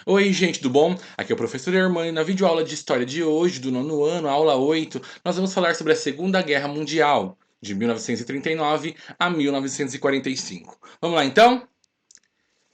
Oi, gente, tudo bom? Aqui é o professor Hermano e na videoaula de história de hoje, do nono ano, aula 8, nós vamos falar sobre a Segunda Guerra Mundial, de 1939 a 1945. Vamos lá, então?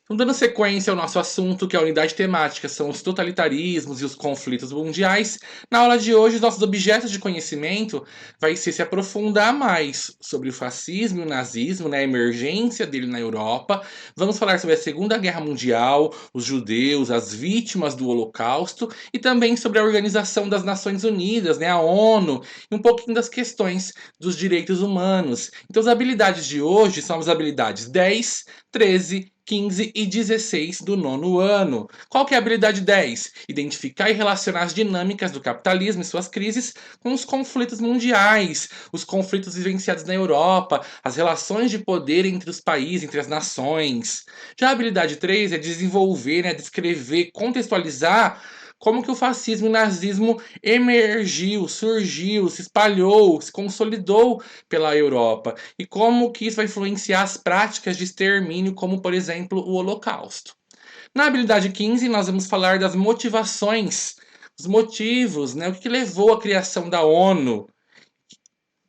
Então, dando sequência ao nosso assunto, que é a unidade temática são os totalitarismos e os conflitos mundiais, na aula de hoje, os nossos objetos de conhecimento vai ser se aprofundar mais sobre o fascismo e o nazismo, né, a emergência dele na Europa. Vamos falar sobre a Segunda Guerra Mundial, os judeus, as vítimas do Holocausto e também sobre a Organização das Nações Unidas, né, a ONU, e um pouquinho das questões dos direitos humanos. Então, as habilidades de hoje são as habilidades 10, 13, 15 e 16 do nono ano. Qual que é a habilidade 10? Identificar e relacionar as dinâmicas do capitalismo e suas crises com os conflitos mundiais, os conflitos vivenciados na Europa, as relações de poder entre os países, entre as nações. Já a habilidade 3 é desenvolver, né, descrever, contextualizar como que o fascismo e o nazismo emergiu, surgiu, se espalhou, se consolidou pela Europa e como que isso vai influenciar as práticas de extermínio, como por exemplo o Holocausto. Na habilidade 15, nós vamos falar das motivações, os motivos, né? O que levou à criação da ONU,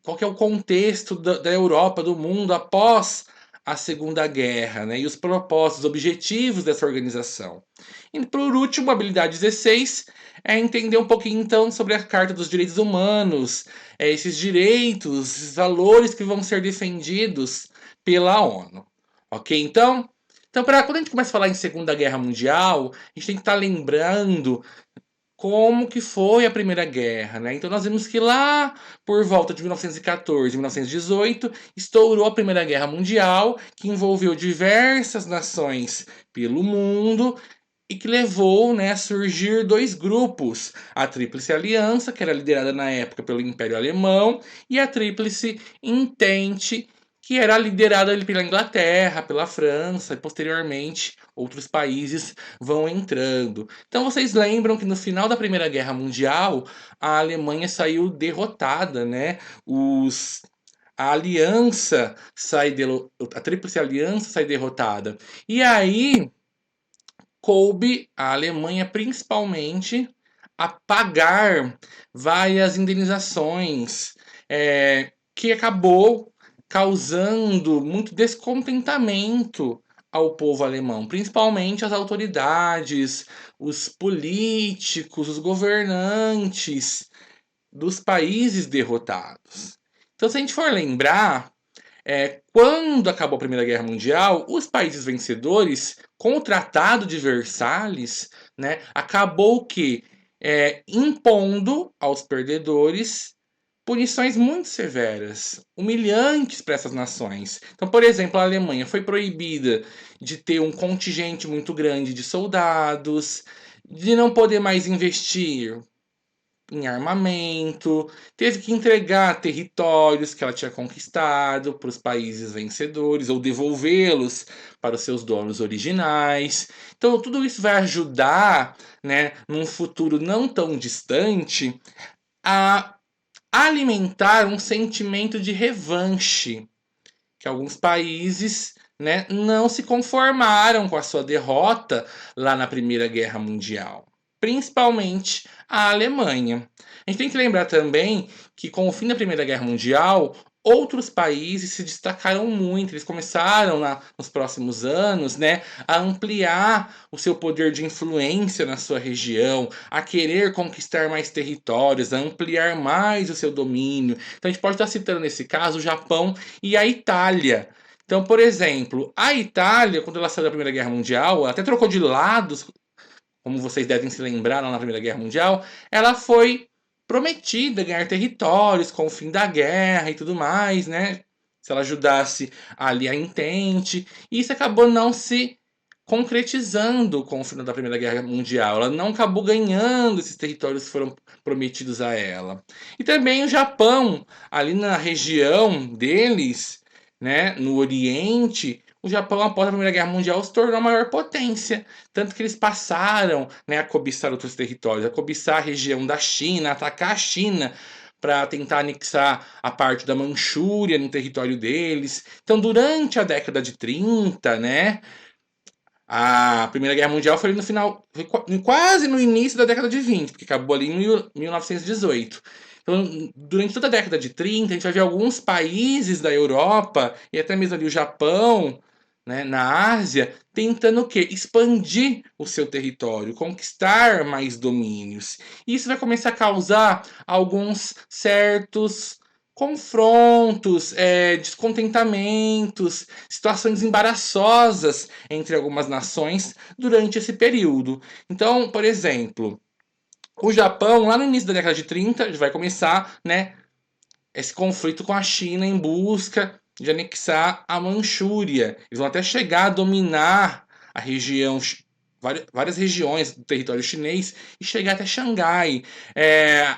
qual que é o contexto da Europa, do mundo após a Segunda Guerra, né? E os propósitos, os objetivos dessa organização. E por último, a habilidade 16 é entender um pouquinho então sobre a Carta dos Direitos Humanos, esses direitos, esses valores que vão ser defendidos pela ONU. Ok, então? Então, quando a gente começa a falar em Segunda Guerra Mundial, a gente tem que estar lembrando como que foi a Primeira Guerra, né? Então nós vimos que lá por volta de 1914, 1918, estourou a Primeira Guerra Mundial, que envolveu diversas nações pelo mundo e que levou, né, a surgir dois grupos, a Tríplice Aliança, que era liderada na época pelo Império Alemão, e a Tríplice Entente, que era liderada ali pela Inglaterra, pela França, e posteriormente outros países vão entrando. Então vocês lembram que no final da Primeira Guerra Mundial, a Alemanha saiu derrotada, né? A aliança a Tríplice Aliança sai derrotada. E aí coube à Alemanha principalmente a pagar várias indenizações, que acabou causando muito descontentamento ao povo alemão, principalmente as autoridades, os políticos, os governantes dos países derrotados. Então, se a gente for lembrar, quando acabou a Primeira Guerra Mundial, os países vencedores, com o Tratado de Versalhes, né, acabou que impondo aos perdedores punições muito severas, humilhantes para essas nações. Então, por exemplo, a Alemanha foi proibida de ter um contingente muito grande de soldados, de não poder mais investir em armamento, teve que entregar territórios que ela tinha conquistado para os países vencedores ou devolvê-los para os seus donos originais. Então, tudo isso vai ajudar, né, num futuro não tão distante, a alimentar um sentimento de revanche, que alguns países, né, não se conformaram com a sua derrota lá na Primeira Guerra Mundial, principalmente a Alemanha. A gente tem que lembrar também que com o fim da Primeira Guerra Mundial, outros países se destacaram muito. Eles começaram nos próximos anos, né, a ampliar o seu poder de influência na sua região, a querer conquistar mais territórios, a ampliar mais o seu domínio. Então a gente pode estar citando nesse caso o Japão e a Itália. Então, por exemplo, a Itália, quando ela saiu da Primeira Guerra Mundial, ela até trocou de lados, como vocês devem se lembrar lá na Primeira Guerra Mundial, ela foi prometida ganhar territórios com o fim da guerra e tudo mais, né? Se ela ajudasse ali a Entente. E isso acabou não se concretizando com o final da Primeira Guerra Mundial. Ela não acabou ganhando esses territórios que foram prometidos a ela. E também o Japão, ali na região deles, né, no Oriente, o Japão, após a Primeira Guerra Mundial, se tornou a maior potência. Tanto que eles passaram, né, a cobiçar outros territórios, a cobiçar a região da China, atacar a China para tentar anexar a parte da Manchúria no território deles. Então, durante a década de 30, né, A Primeira Guerra Mundial foi no final, foi quase no início da década de 20, porque acabou ali em 1918. Então, durante toda a década de 30, a gente vai ver alguns países da Europa, e até mesmo ali o Japão, né, na Ásia, tentando o quê? Expandir o seu território, conquistar mais domínios. E isso vai começar a causar alguns certos confrontos, descontentamentos, situações embaraçosas entre algumas nações durante esse período. Então, por exemplo, o Japão, lá no início da década de 30, vai começar, né, esse conflito com a China em busca de anexar a Manchúria. Eles vão até chegar a dominar a região, várias regiões do território chinês e chegar até Xangai.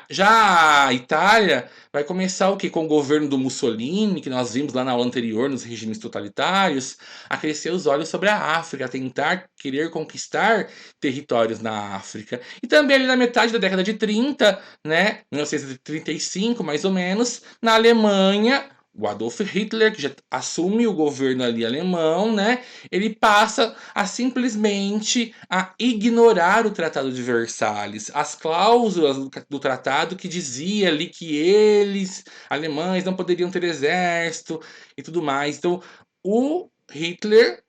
Já a Itália vai começar o que? Com o governo do Mussolini, que nós vimos lá na aula anterior, nos regimes totalitários, a crescer os olhos sobre a África, a tentar querer conquistar territórios na África. E também ali na metade da década de 30, né, 1935 mais ou menos, na Alemanha, o Adolf Hitler, que já assume o governo ali alemão, né, ele passa a simplesmente a ignorar o Tratado de Versalhes, as cláusulas do tratado que dizia ali que eles, alemães, não poderiam ter exército e tudo mais. Então, o Hitler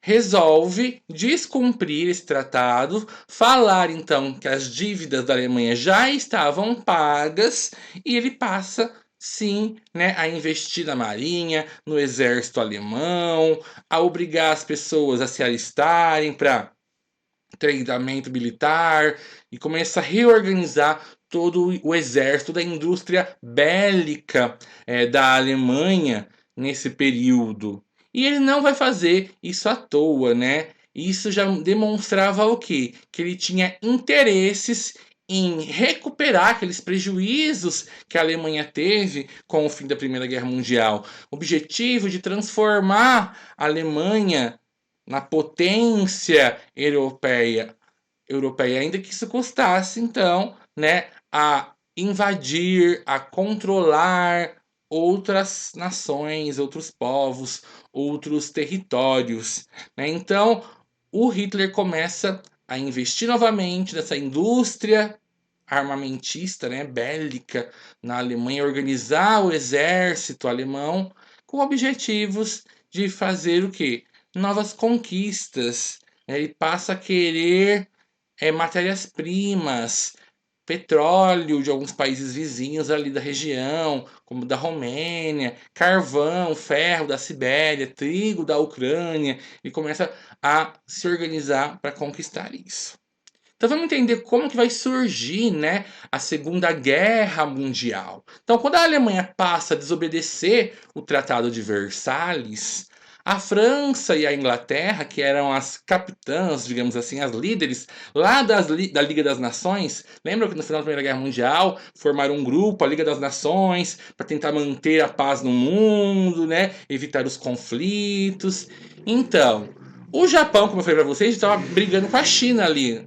resolve descumprir esse tratado, falar então que as dívidas da Alemanha já estavam pagas e ele passa sim, né, a investir na marinha, no exército alemão, a obrigar as pessoas a se alistarem para treinamento militar e começa a reorganizar todo o exército da indústria bélica da Alemanha nesse período. E ele não vai fazer isso à toa, né? Isso já demonstrava o quê? Que ele tinha interesses em recuperar aqueles prejuízos que a Alemanha teve com o fim da Primeira Guerra Mundial. O objetivo de transformar a Alemanha na potência europeia, ainda que isso custasse, então, né, a invadir, a controlar outras nações, outros povos, outros territórios. Né? Então, o Hitler começa a investir novamente nessa indústria armamentista, né, bélica na Alemanha, organizar o exército alemão com objetivos de fazer o quê? Novas conquistas. Ele passa a querer matérias-primas, petróleo de alguns países vizinhos ali da região, como da Romênia, carvão, ferro da Sibéria, trigo da Ucrânia. Ele começa a se organizar para conquistar isso. Então vamos entender como que vai surgir, né, a Segunda Guerra Mundial. Então, quando a Alemanha passa a desobedecer o Tratado de Versalhes, a França e a Inglaterra, que eram as capitãs, digamos assim, as líderes lá da Liga das Nações, lembram que no final da Primeira Guerra Mundial formaram um grupo, a Liga das Nações, para tentar manter a paz no mundo, né, evitar os conflitos. Então, o Japão, como eu falei para vocês, estava brigando com a China ali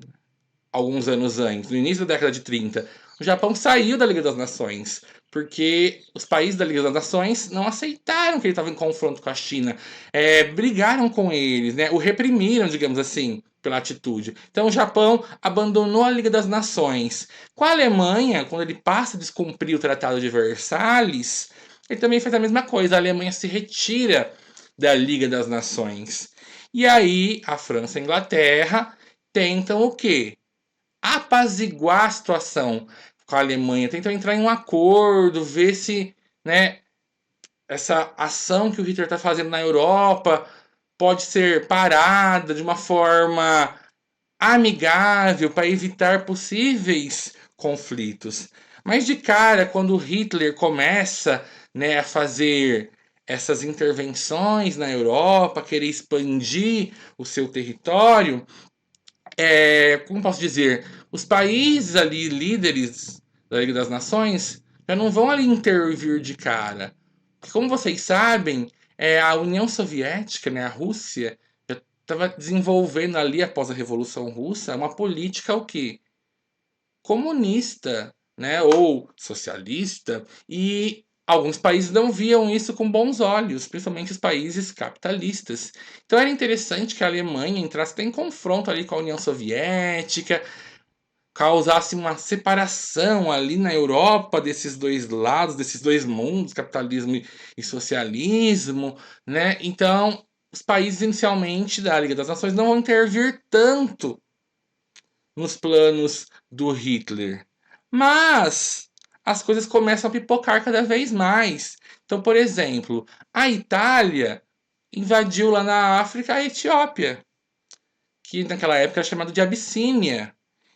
alguns anos antes, no início da década de 30, o Japão saiu da Liga das Nações, porque os países da Liga das Nações não aceitaram que ele estava em confronto com a China, brigaram com eles, né, o reprimiram, digamos assim, pela atitude. Então o Japão abandonou a Liga das Nações. Com a Alemanha, quando ele passa a descumprir o Tratado de Versalhes, ele também faz a mesma coisa, a Alemanha se retira da Liga das Nações. E aí a França e a Inglaterra tentam o quê? Apaziguar a situação com a Alemanha, tentam entrar em um acordo, ver se, né, essa ação que o Hitler está fazendo na Europa pode ser parada de uma forma amigável para evitar possíveis conflitos. Mas de cara, quando Hitler começa, né, a fazer essas intervenções na Europa, querer expandir o seu território, como posso dizer, os países ali, líderes da Liga das Nações, já não vão ali intervir de cara. Porque, como vocês sabem, a União Soviética, né, a Rússia, já estava desenvolvendo ali, após a Revolução Russa, uma política o quê? Comunista, né, ou socialista, e alguns países não viam isso com bons olhos, principalmente os países capitalistas. Então era interessante que a Alemanha entrasse até em confronto ali com a União Soviética, causasse uma separação ali na Europa desses dois lados, desses dois mundos, capitalismo e socialismo, né? Então, os países inicialmente da Liga das Nações não vão intervir tanto nos planos do Hitler. Mas as coisas começam a pipocar cada vez mais. Então, por exemplo, a Itália invadiu lá na África a Etiópia, que naquela época era chamado de Abissínia,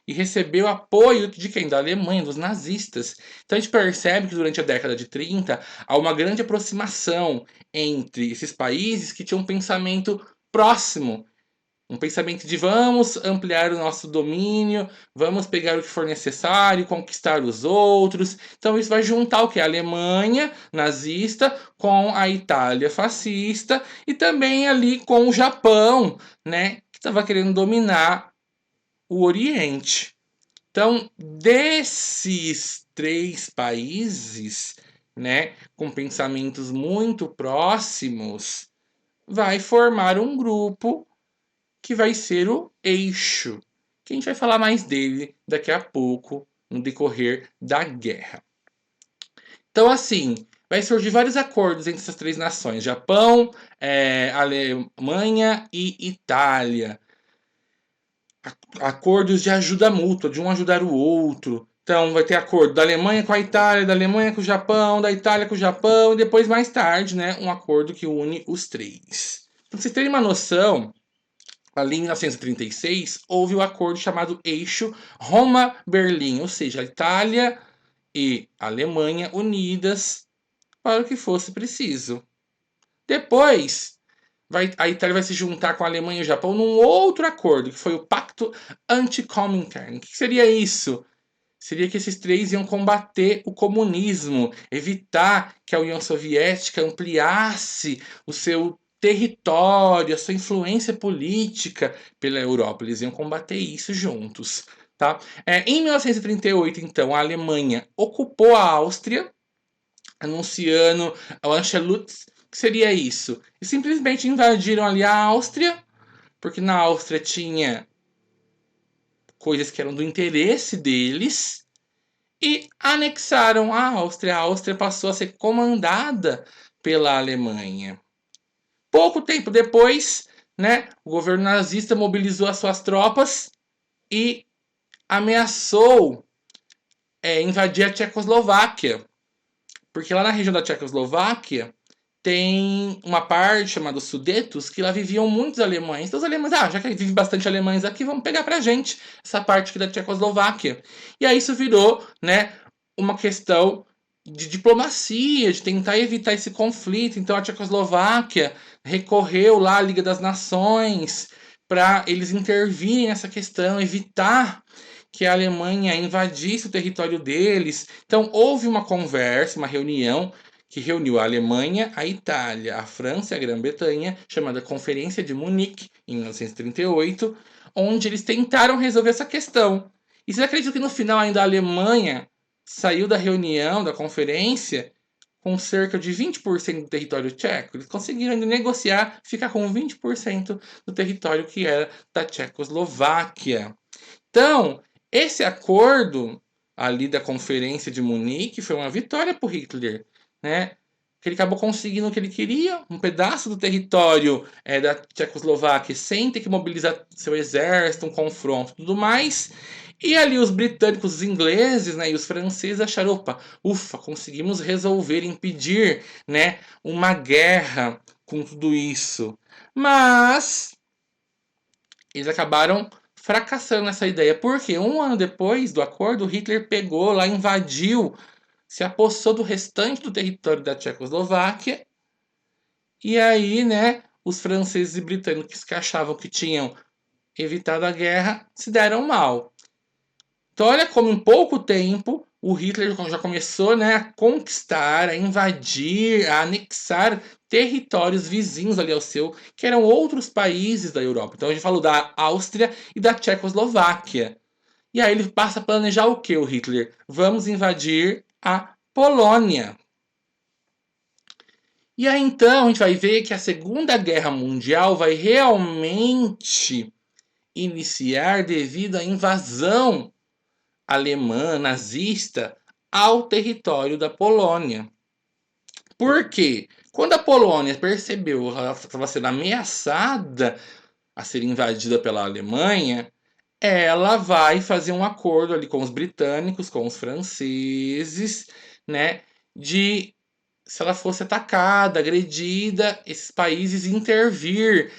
e recebeu apoio de quem? Da Alemanha, dos nazistas. Então a gente percebe que durante a década de 30 há uma grande aproximação entre esses países que tinham um pensamento próximo, um pensamento de vamos ampliar o nosso domínio, vamos pegar o que for necessário, conquistar os outros. Então isso vai juntar o que? A Alemanha nazista com a Itália fascista e também ali com o Japão, né, que estava querendo dominar o Oriente. Então, desses três países, né, com pensamentos muito próximos, vai formar um grupo que vai ser o eixo, que a gente vai falar mais dele daqui a pouco, no decorrer da guerra. Então, assim, vai surgir vários acordos entre essas três nações: Japão, Alemanha e Itália. Acordos de ajuda mútua, de um ajudar o outro. Então, vai ter acordo da Alemanha com a Itália, da Alemanha com o Japão, da Itália com o Japão, e depois, mais tarde, né, um acordo que une os três. Para vocês terem uma noção, ali em 1936, houve o acordo chamado Eixo Roma-Berlim, ou seja, a Itália e a Alemanha unidas para o que fosse preciso. Depois, a Itália vai se juntar com a Alemanha e o Japão num outro acordo, que foi o Pacto Anticomintern. O que seria isso? Seria que esses três iam combater o comunismo, evitar que a União Soviética ampliasse o seu território, a sua influência política pela Europa. Eles iam combater isso juntos. Tá? Em 1938, então, a Alemanha ocupou a Áustria, anunciando o Anschluss. O que seria isso? E simplesmente invadiram ali a Áustria, porque na Áustria tinha coisas que eram do interesse deles, e anexaram a Áustria. A Áustria passou a ser comandada pela Alemanha. Pouco tempo depois, né, o governo nazista mobilizou as suas tropas e ameaçou invadir a Tchecoslováquia. Porque lá na região da Tchecoslováquia tem uma parte chamada Sudetos, que lá viviam muitos alemães. Então os alemães, já que vive bastante alemães aqui, vamos pegar pra gente essa parte aqui da Tchecoslováquia. E aí isso virou, né, uma questão de diplomacia, de tentar evitar esse conflito. Então a Tchecoslováquia recorreu lá à Liga das Nações para eles intervirem nessa questão, evitar que a Alemanha invadisse o território deles. Então houve uma conversa, uma reunião que reuniu a Alemanha, a Itália, a França e a Grã-Bretanha, chamada Conferência de Munique, em 1938, onde eles tentaram resolver essa questão. E vocês acreditam que no final ainda a Alemanha saiu da reunião, da conferência, com cerca de 20% do território tcheco? Eles conseguiram ainda negociar, ficar com 20% do território que era da Tchecoslováquia. Então, esse acordo ali da Conferência de Munique foi uma vitória para o Hitler, né? Que ele acabou conseguindo o que ele queria, um pedaço do território da Tchecoslováquia, sem ter que mobilizar seu exército, um confronto e tudo mais. E ali os britânicos, os ingleses, né, e os franceses acharam, ufa, conseguimos resolver, impedir, né, uma guerra com tudo isso. Mas eles acabaram fracassando nessa ideia, porque um ano depois do acordo, Hitler pegou lá, invadiu, se apossou do restante do território da Tchecoslováquia, e aí, né, os franceses e britânicos que achavam que tinham evitado a guerra se deram mal. Então, olha como em pouco tempo o Hitler já começou, né, a conquistar, a invadir, a anexar territórios vizinhos ali ao seu, que eram outros países da Europa. Então a gente falou da Áustria e da Tchecoslováquia. E aí ele passa a planejar o que, o Hitler? Vamos invadir a Polônia. E aí então a gente vai ver que a Segunda Guerra Mundial vai realmente iniciar devido à invasão alemã nazista ao território da Polônia. Por quê? Quando a Polônia percebeu que ela estava sendo ameaçada a ser invadida pela Alemanha, ela vai fazer um acordo ali com os britânicos, com os franceses, né, de se ela fosse atacada, agredida, esses países intervir,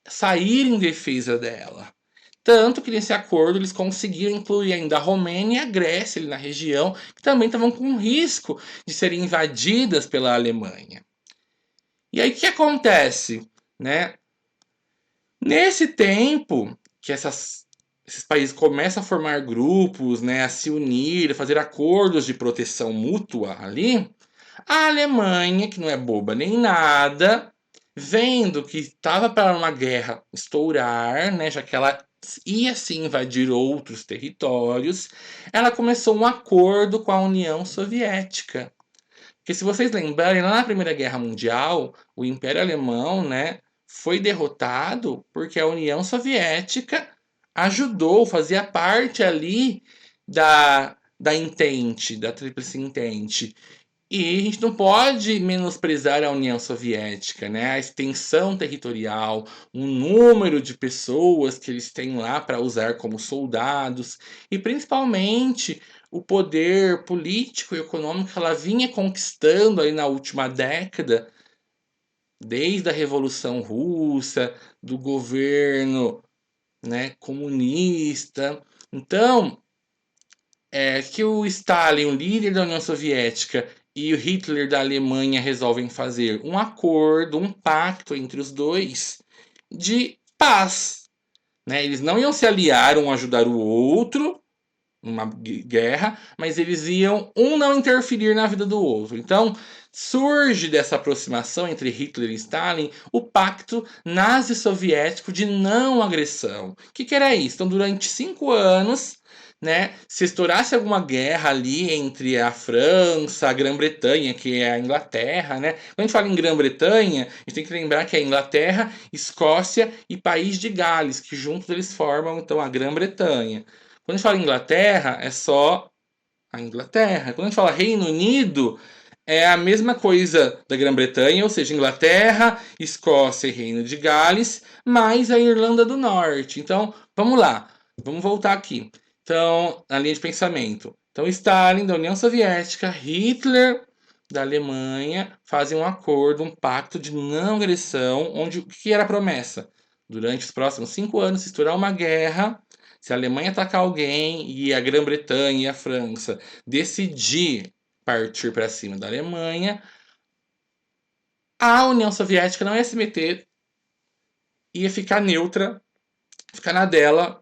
sair em defesa dela. Tanto que nesse acordo eles conseguiram incluir ainda a Romênia e a Grécia ali na região, que também estavam com risco de serem invadidas pela Alemanha. E aí o que acontece? Né? Nesse tempo que esses países começam a formar grupos, né, a se unir, a fazer acordos de proteção mútua ali, a Alemanha, que não é boba nem nada, vendo que estava para uma guerra estourar, né, já que ela ia se invadir outros territórios, ela começou um acordo com a União Soviética. Porque se vocês lembrarem, lá na Primeira Guerra Mundial, o Império Alemão, né, foi derrotado porque a União Soviética ajudou, fazia parte ali da Entente, da Tríplice Entente. E a gente não pode menosprezar a União Soviética, né? A extensão territorial, o número de pessoas que eles têm lá para usar como soldados, e principalmente o poder político e econômico que ela vinha conquistando aí na última década, desde a Revolução Russa, do governo, né, comunista. Então, que o Stalin, o líder da União Soviética, e o Hitler da Alemanha resolvem fazer um acordo, um pacto entre os dois de paz. Né? Eles não iam se aliar, um ajudar o outro numa guerra, mas eles iam um não interferir na vida do outro. Então surge dessa aproximação entre Hitler e Stalin o pacto nazi-soviético de não agressão. O que era isso? Então durante 5 anos, né, se estourasse alguma guerra ali entre a França, a Grã-Bretanha, que é a Inglaterra, né? Quando a gente fala em Grã-Bretanha, a gente tem que lembrar que é Inglaterra, Escócia e País de Gales, que juntos eles formam então a Grã-Bretanha. Quando a gente fala Inglaterra, é só a Inglaterra. Quando a gente fala Reino Unido, é a mesma coisa da Grã-Bretanha, ou seja, Inglaterra, Escócia e Reino de Gales, mais a Irlanda do Norte. Então, vamos lá, vamos voltar aqui. Então, na linha de pensamento. Então, Stalin da União Soviética, Hitler da Alemanha fazem um acordo, um pacto de não agressão, onde o que era a promessa? Durante os próximos 5 anos, se estourar uma guerra, se a Alemanha atacar alguém e a Grã-Bretanha e a França decidir partir para cima da Alemanha, a União Soviética não ia se meter, ia ficar neutra, ficar na dela,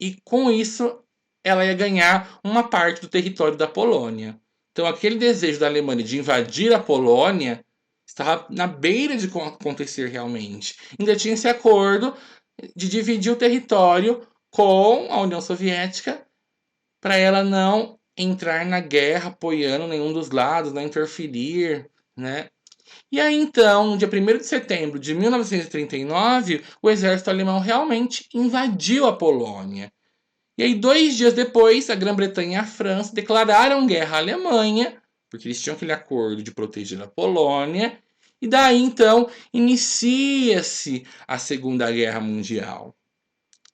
e com isso ela ia ganhar uma parte do território da Polônia. Então aquele desejo da Alemanha de invadir a Polônia estava na beira de acontecer realmente. Ainda tinha esse acordo de dividir o território com a União Soviética para ela não entrar na guerra apoiando nenhum dos lados, não interferir, né? E aí então, no dia 1º de setembro de 1939, o exército alemão realmente invadiu a Polônia. E aí 2 dias depois, a Grã-Bretanha e a França declararam guerra à Alemanha, porque eles tinham aquele acordo de proteger a Polônia, e daí então inicia-se a Segunda Guerra Mundial.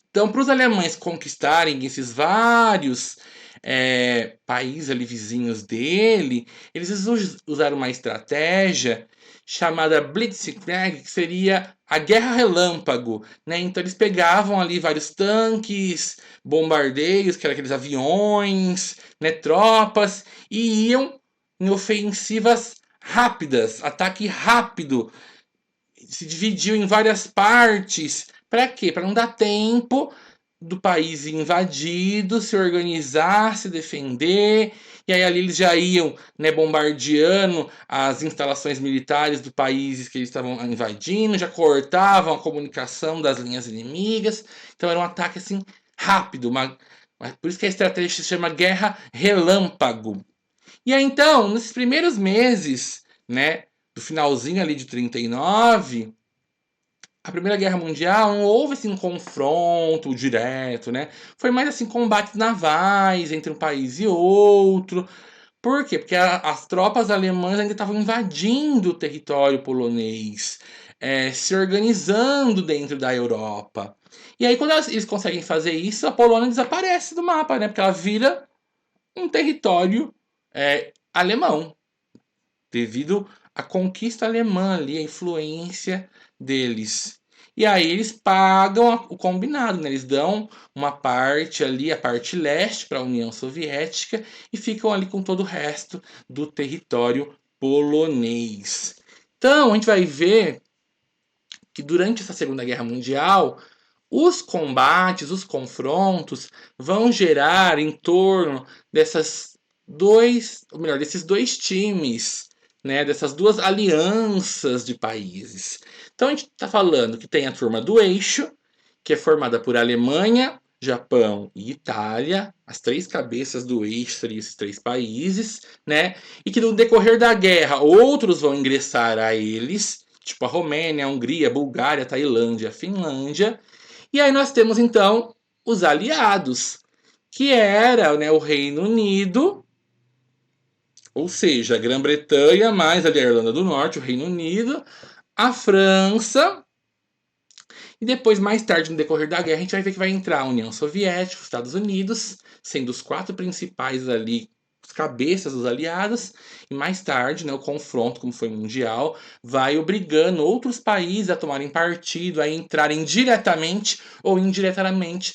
Então, para os alemães conquistarem esses vários países ali vizinhos dele, eles usaram uma estratégia chamada Blitzkrieg, que seria a guerra relâmpago, né? Então eles pegavam ali vários tanques, bombardeios, que eram aqueles aviões, né, tropas, e iam em ofensivas rápidas, ataque rápido, se dividiu em várias partes. Para quê? Para não dar tempo do país invadido se organizar, se defender. E aí ali eles já iam, né, bombardeando as instalações militares do país que eles estavam invadindo, já cortavam a comunicação das linhas inimigas. Então era um ataque assim rápido, por isso que a estratégia se chama guerra relâmpago. E aí então, nesses primeiros meses, né, do finalzinho ali de 39, a Primeira Guerra Mundial não houve assim um confronto direto, né? Foi mais assim combates navais entre um país e outro. Por quê? Porque as tropas alemãs ainda estavam invadindo o território polonês, se organizando dentro da Europa. E aí, quando eles conseguem fazer isso, a Polônia desaparece do mapa, né? Porque ela vira um território alemão, devido à conquista alemã ali, a influência deles. E aí eles pagam o combinado, né? Eles dão uma parte ali, a parte leste para a União Soviética e ficam ali com todo o resto do território polonês. Então a gente vai ver que durante essa Segunda Guerra Mundial os combates, os confrontos vão gerar em torno desses dois times, né, dessas duas alianças de países. Então a gente está falando que tem a turma do eixo, que é formada por Alemanha, Japão e Itália, as três cabeças do eixo seriam esses três países, né? E que no decorrer da guerra outros vão ingressar a eles, tipo a Romênia, a Hungria, a Bulgária, a Tailândia, a Finlândia. E aí nós temos então os aliados, que era, né, o Reino Unido, ou seja, a Grã-Bretanha mais a Irlanda do Norte, o Reino Unido, a França, e depois, mais tarde, no decorrer da guerra, a gente vai ver que vai entrar a União Soviética, os Estados Unidos, sendo os quatro principais ali, os cabeças dos aliados, e mais tarde, né, o confronto, como foi mundial, vai obrigando outros países a tomarem partido, a entrarem diretamente ou indiretamente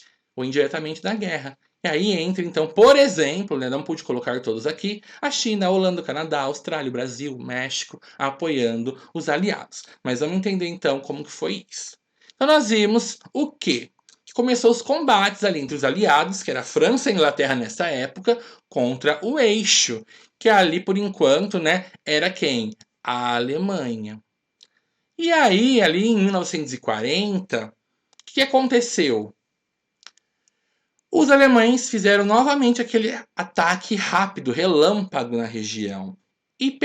na guerra. E aí entra, então, por exemplo, né, não pude colocar todos aqui, a China, a Holanda, o Canadá, a Austrália, o Brasil, o México, apoiando os aliados. Mas vamos entender, então, como que foi isso. Então nós vimos o quê? Que começou os combates ali entre os aliados, que era a França e a Inglaterra nessa época, contra o eixo, que ali por enquanto, né, era quem? A Alemanha. E aí, ali em 1940, o que aconteceu? Os alemães fizeram novamente aquele ataque rápido, relâmpago na região, e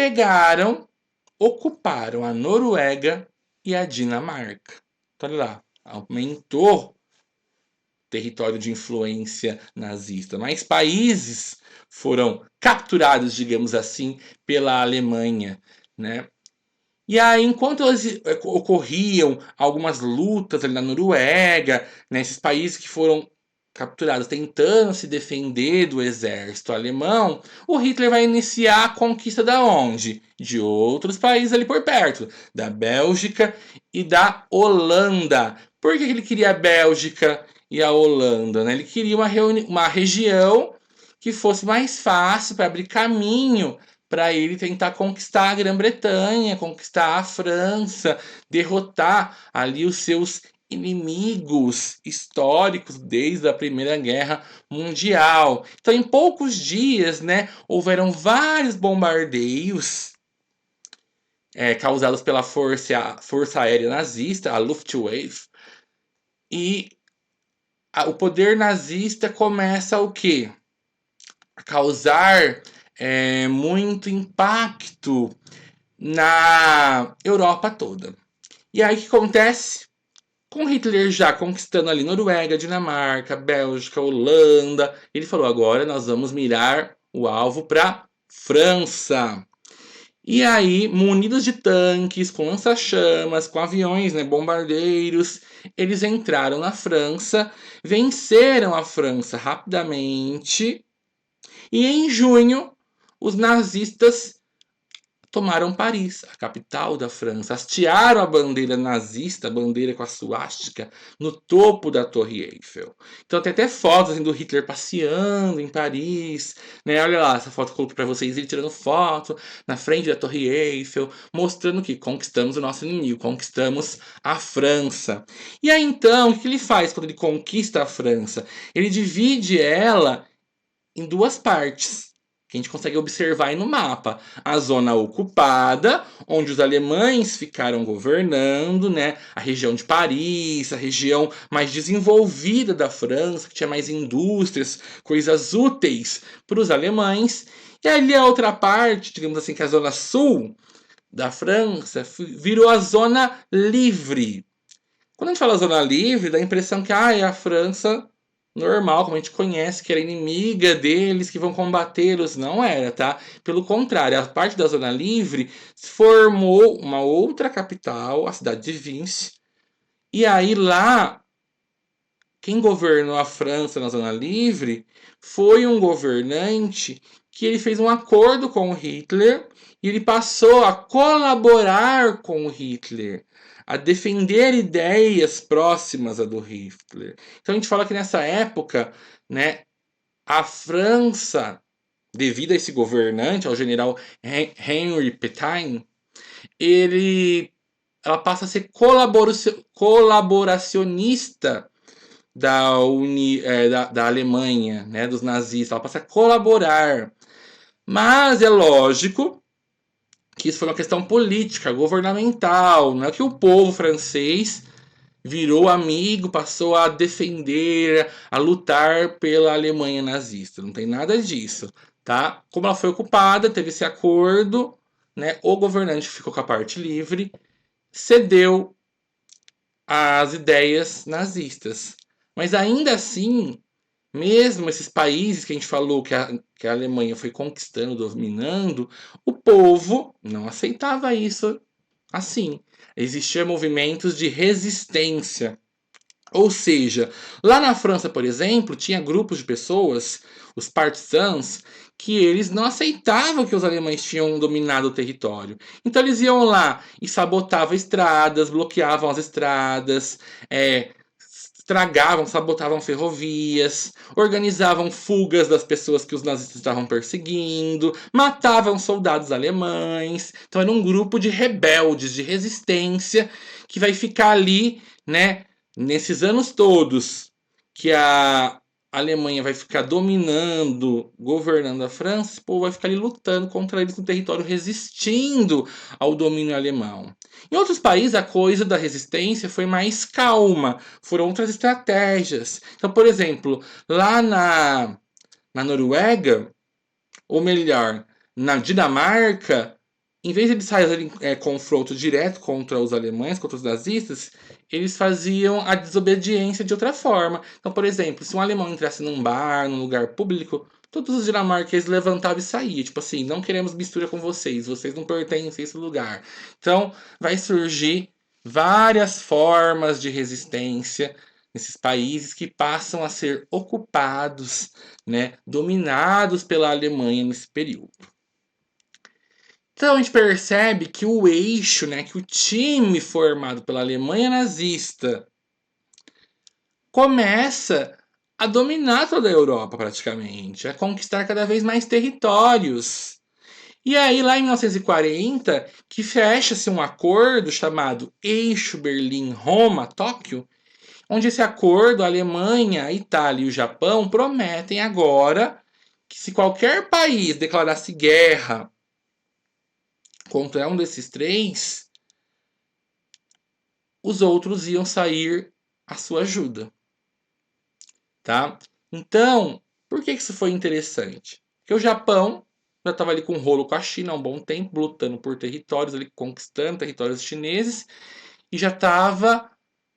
ocuparam a Noruega e a Dinamarca. Então, olha lá, aumentou o território de influência nazista. Mais países foram capturados, digamos assim, pela Alemanha, né? E aí, enquanto ocorriam algumas lutas ali na Noruega, né, esses países que foram capturados tentando se defender do exército alemão, o Hitler vai iniciar a conquista da onde? De outros países ali por perto, da Bélgica e da Holanda. Por que ele queria a Bélgica e a Holanda? Né? Ele queria uma região que fosse mais fácil para abrir caminho para ele tentar conquistar a Grã-Bretanha, conquistar a França, derrotar ali os seus inimigos históricos desde a Primeira Guerra Mundial. Então, em poucos dias, né, houveram vários bombardeios causados pela força aérea nazista, a Luftwaffe, e o poder nazista começa o quê? A causar muito impacto na Europa toda. E aí o que acontece? Com Hitler já conquistando ali Noruega, Dinamarca, Bélgica, Holanda, ele falou: agora nós vamos mirar o alvo para França. E aí, munidos de tanques, com lança-chamas, com aviões, né, bombardeiros, eles entraram na França, venceram a França rapidamente. E em junho, os nazistas tomaram Paris, a capital da França, hastearam a bandeira nazista, a bandeira com a suástica, no topo da Torre Eiffel. Então tem até fotos assim, do Hitler passeando em Paris, né? Olha lá, essa foto que eu coloquei para vocês, ele tirando foto na frente da Torre Eiffel, mostrando que conquistamos o nosso inimigo, conquistamos a França. E aí então, o que ele faz quando ele conquista a França? Ele divide ela em duas partes, que a gente consegue observar aí no mapa. A zona ocupada, onde os alemães ficaram governando, né? A região de Paris, a região mais desenvolvida da França, que tinha mais indústrias, coisas úteis para os alemães. E ali a outra parte, digamos assim, que é a zona sul, da França virou a zona livre. Quando a gente fala zona livre, dá a impressão que é a França normal, como a gente conhece, que era inimiga deles, que vão combatê-los. Não era, tá? Pelo contrário, a parte da zona livre formou uma outra capital, a cidade de Vinci. E aí lá, quem governou a França na zona livre foi um governante que ele fez um acordo com o Hitler e ele passou a colaborar com o Hitler, a defender ideias próximas a do Hitler. Então a gente fala que nessa época, né, a França, devido a esse governante, ao general Henri Pétain, ele, ela passa a ser colaboracionista da Alemanha, né, dos nazistas. Ela passa a colaborar. Mas é lógico que isso foi uma questão política, governamental. Não é que o povo francês virou amigo, passou a defender, a lutar pela Alemanha nazista. Não tem nada disso, tá? Como ela foi ocupada, teve esse acordo, né? O governante ficou com a parte livre, cedeu às ideias nazistas. Mas ainda assim, mesmo esses países que a gente falou que a Alemanha foi conquistando, dominando, o povo não aceitava isso assim. Existiam movimentos de resistência. Ou seja, lá na França, por exemplo, tinha grupos de pessoas, os partisans, que eles não aceitavam que os alemães tinham dominado o território. Então eles iam lá e sabotavam estradas, bloqueavam as estradas, estragavam, sabotavam ferrovias, organizavam fugas das pessoas que os nazistas estavam perseguindo, matavam soldados alemães. Então era um grupo de rebeldes, de resistência, que vai ficar ali, né? Nesses anos todos que a Alemanha vai ficar dominando, governando a França, o povo vai ficar ali lutando contra eles no território, resistindo ao domínio alemão. Em outros países, a coisa da resistência foi mais calma, foram outras estratégias. Então, por exemplo, lá na Noruega, ou melhor, na Dinamarca, em vez de eles fazerem confronto direto contra os alemães, contra os nazistas, eles faziam a desobediência de outra forma. Então, por exemplo, se um alemão entrasse num bar, num lugar público, todos os dinamarqueses levantavam e saíam. Tipo assim, não queremos mistura com vocês, vocês não pertencem a esse lugar. Então, vai surgir várias formas de resistência nesses países que passam a ser ocupados, né, dominados pela Alemanha nesse período. Então a gente percebe que o eixo, né, que o time formado pela Alemanha nazista começa a dominar toda a Europa praticamente, a conquistar cada vez mais territórios. E aí lá em 1940, que fecha-se um acordo chamado Eixo Berlim-Roma-Tóquio, onde esse acordo a Alemanha, a Itália e o Japão prometem agora que se qualquer país declarasse guerra contra um desses três, os outros iam sair à sua ajuda, tá? Então, por que isso foi interessante? Porque o Japão já estava ali com rolo com a China há um bom tempo, lutando por territórios, ali, conquistando territórios chineses, e já estava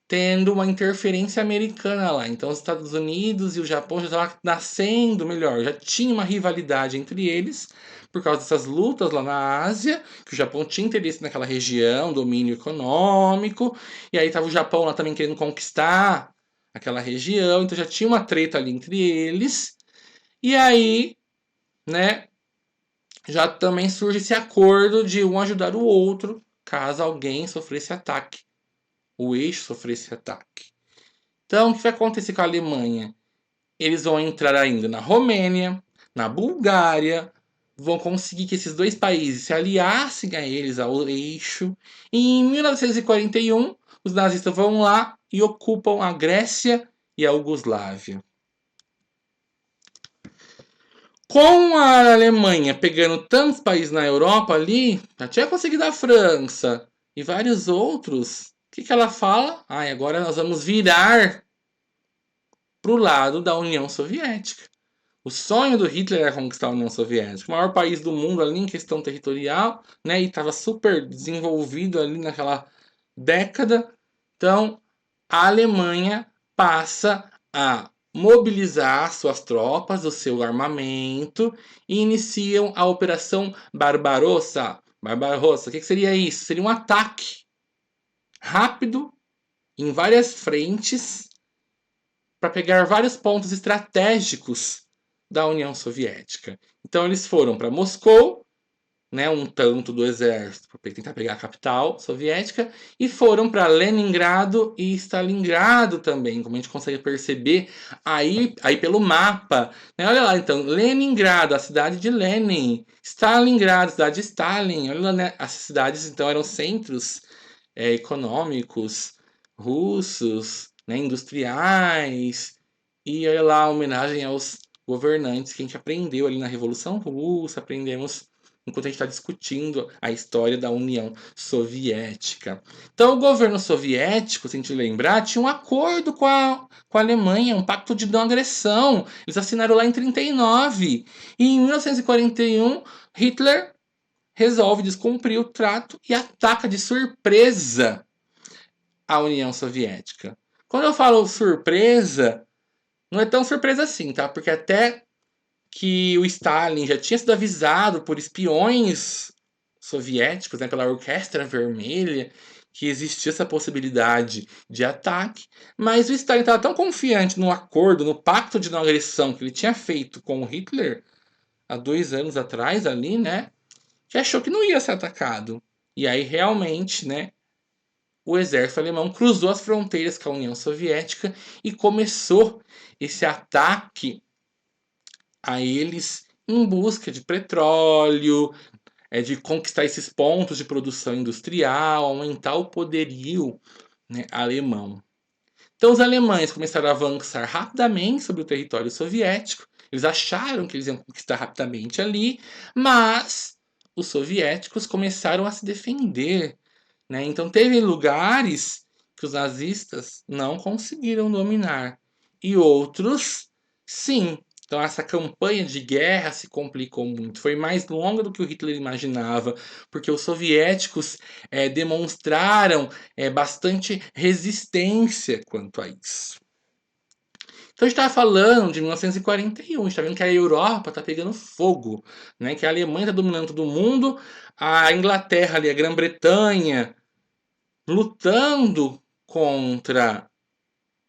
tendo uma interferência americana lá. Então, os Estados Unidos e o Japão já estavam nascendo melhor, já tinha uma rivalidade entre eles, por causa dessas lutas lá na Ásia, que o Japão tinha interesse naquela região, domínio econômico, e aí estava o Japão lá também querendo conquistar aquela região, então já tinha uma treta ali entre eles, e aí, né, já também surge esse acordo de um ajudar o outro caso alguém sofresse ataque, o eixo sofresse ataque. Então, o que vai acontecer com a Alemanha? Eles vão entrar ainda na Romênia, na Bulgária, vão conseguir que esses dois países se aliassem a eles, ao eixo. E em 1941, os nazistas vão lá e ocupam a Grécia e a Iugoslávia. Com a Alemanha pegando tantos países na Europa ali, já tinha conseguido a França e vários outros, o que ela fala? Agora nós vamos virar para o lado da União Soviética. O sonho do Hitler era conquistar a União Soviética, o maior país do mundo ali em questão territorial, né? E estava super desenvolvido ali naquela década. Então, a Alemanha passa a mobilizar suas tropas, o seu armamento e iniciam a Operação Barbarossa. Barbarossa, o que seria isso? Seria um ataque rápido em várias frentes para pegar vários pontos estratégicos da União Soviética. Então eles foram para Moscou, né, um tanto do exército para tentar pegar a capital soviética, e foram para Leningrado e Stalingrado também, como a gente consegue perceber aí pelo mapa. Né? Olha lá, então, Leningrado, a cidade de Lenin, Stalingrado, a cidade de Stalin. Olha lá, né? As cidades então eram centros econômicos russos, né, industriais, e olha lá a homenagem aos governantes que a gente aprendeu ali na Revolução Russa, aprendemos enquanto a gente está discutindo a história da União Soviética. Então, o governo soviético, se a gente lembrar, tinha um acordo com a Alemanha, um pacto de não agressão. Eles assinaram lá em 39. E em 1941, Hitler resolve descumprir o trato e ataca de surpresa a União Soviética. Quando eu falo surpresa, não é tão surpresa assim, tá? Porque até que o Stalin já tinha sido avisado por espiões soviéticos, né, pela Orquestra Vermelha, que existia essa possibilidade de ataque, mas o Stalin estava tão confiante no acordo, no pacto de não agressão que ele tinha feito com o Hitler há 2 anos atrás ali, né, que achou que não ia ser atacado. E aí realmente, né, o exército alemão cruzou as fronteiras com a União Soviética e começou esse ataque a eles em busca de petróleo, de conquistar esses pontos de produção industrial, aumentar o poderio, né, alemão. Então os alemães começaram a avançar rapidamente sobre o território soviético. Eles acharam que eles iam conquistar rapidamente ali, mas os soviéticos começaram a se defender. Né? Então teve lugares que os nazistas não conseguiram dominar e outros sim. Então essa campanha de guerra se complicou muito. Foi mais longa do que o Hitler imaginava, porque os soviéticos demonstraram bastante resistência quanto a isso. Então a gente estava falando de 1941, a gente está vendo que a Europa está pegando fogo, né? Que a Alemanha está dominando todo mundo, a Inglaterra ali, a Grã-Bretanha, lutando contra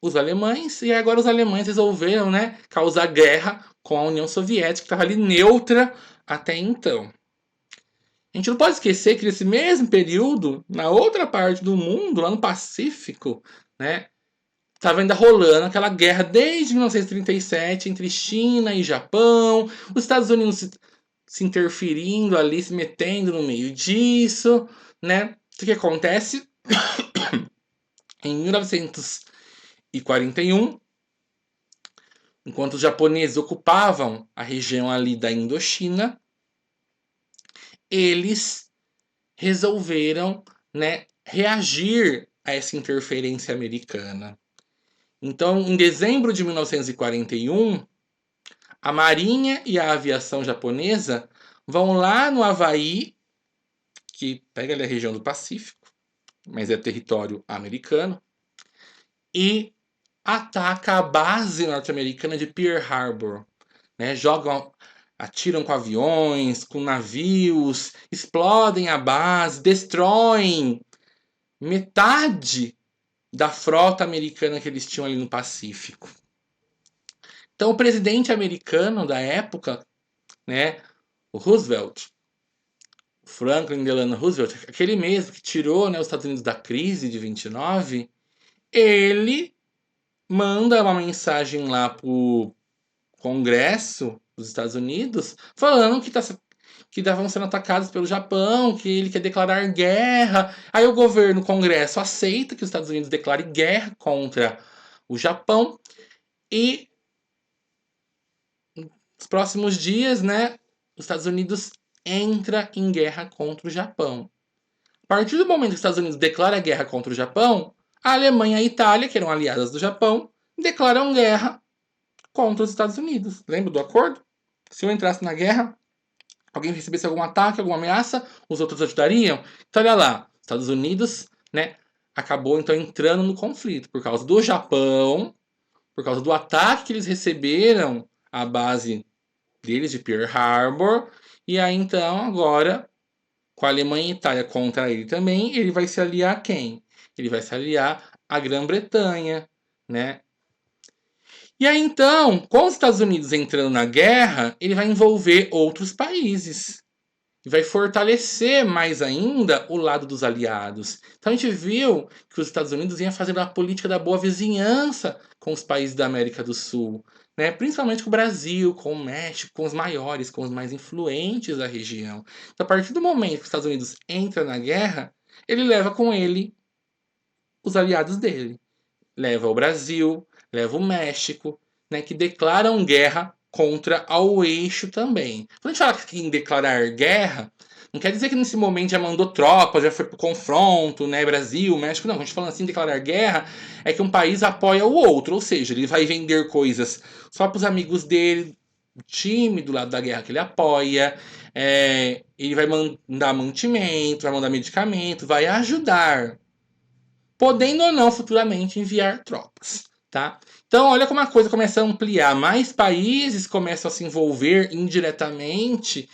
os alemães, e agora os alemães resolveram, né, causar guerra com a União Soviética, que estava ali neutra até então. A gente não pode esquecer que nesse mesmo período, na outra parte do mundo, lá no Pacífico, né, estava ainda rolando aquela guerra desde 1937 entre China e Japão, os Estados Unidos se interferindo ali, se metendo no meio disso, né? O que acontece? Em 1941, enquanto os japoneses ocupavam a região ali da Indochina, eles resolveram, né, reagir a essa interferência americana. Então, em dezembro de 1941, a Marinha e a aviação japonesa vão lá no Havaí, que pega ali a região do Pacífico, mas é território americano, e ataca a base norte-americana de Pearl Harbor. Né? Atiram com aviões, com navios, explodem a base, destroem metade da frota americana que eles tinham ali no Pacífico. Então o presidente americano da época, né, o Roosevelt, Franklin Delano Roosevelt, aquele mesmo que tirou, né, os Estados Unidos da crise de 29, ele manda uma mensagem lá pro Congresso dos Estados Unidos falando que estavam sendo atacados pelo Japão, que ele quer declarar guerra. Aí o governo, o Congresso, aceita que os Estados Unidos declarem guerra contra o Japão e nos próximos dias, né, os Estados Unidos entra em guerra contra o Japão. A partir do momento que os Estados Unidos declara guerra contra o Japão, a Alemanha e a Itália, que eram aliadas do Japão, declaram guerra contra os Estados Unidos. Lembra do acordo? Se eu entrasse na guerra, alguém recebesse algum ataque, alguma ameaça, os outros ajudariam. Então olha lá, Estados Unidos, né, acabou então entrando no conflito por causa do Japão, por causa do ataque que eles receberam à base deles de Pearl Harbor, e aí então agora com a Alemanha e Itália contra ele também, ele vai se aliar a quem? Ele vai se aliar à Grã-Bretanha, né? E aí então, com os Estados Unidos entrando na guerra, ele vai envolver outros países. E vai fortalecer mais ainda o lado dos aliados. Então a gente viu que os Estados Unidos iam fazer a política da boa vizinhança com os países da América do Sul, né? Principalmente com o Brasil, com o México, com os maiores, com os mais influentes da região. Então, a partir do momento que os Estados Unidos entra na guerra, ele leva com ele os aliados dele. Leva o Brasil, leva o México, né, que declaram guerra contra ao eixo também. Quando a gente fala aqui em declarar guerra, não quer dizer que nesse momento já mandou tropas, já foi pro confronto, né, Brasil, México, não. Quando a gente fala assim, declarar guerra, é que um país apoia o outro, ou seja, ele vai vender coisas só para os amigos dele, o time do lado da guerra que ele apoia, ele vai mandar mantimento, vai mandar medicamento, vai ajudar, podendo ou não futuramente enviar tropas, tá? Então, olha como a coisa começa a ampliar, mais países começam a se envolver indiretamente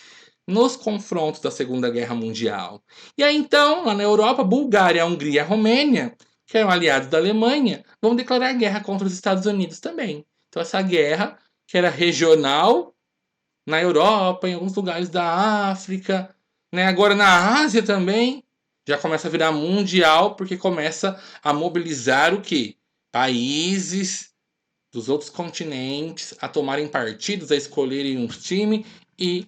nos confrontos da Segunda Guerra Mundial. E aí então, lá na Europa, Bulgária, Hungria, Romênia, que eram aliados da Alemanha, vão declarar guerra contra os Estados Unidos também. Então, essa guerra, que era regional na Europa, em alguns lugares da África, né? Agora na Ásia também, já começa a virar mundial, porque começa a mobilizar o quê? Países dos outros continentes a tomarem partidos, a escolherem um time e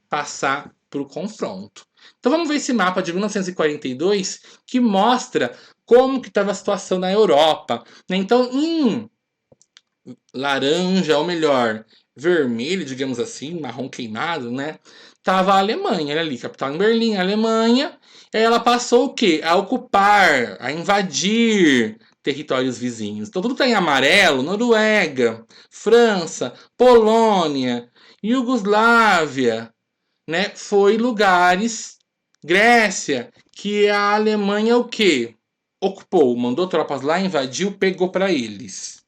passar para o confronto. Então vamos ver esse mapa de 1942 que mostra como que estava a situação na Europa, né? Então, em laranja, ou melhor, vermelho, digamos assim, marrom queimado, né? Tava a Alemanha, ali, capital em Berlim, Alemanha. E aí ela passou o quê? A ocupar, a invadir territórios vizinhos. Então tudo tá em amarelo, Noruega, França, Polônia, Iugoslávia, né? Foi lugares, Grécia, que a Alemanha o quê? Ocupou, mandou tropas lá, invadiu, pegou para eles.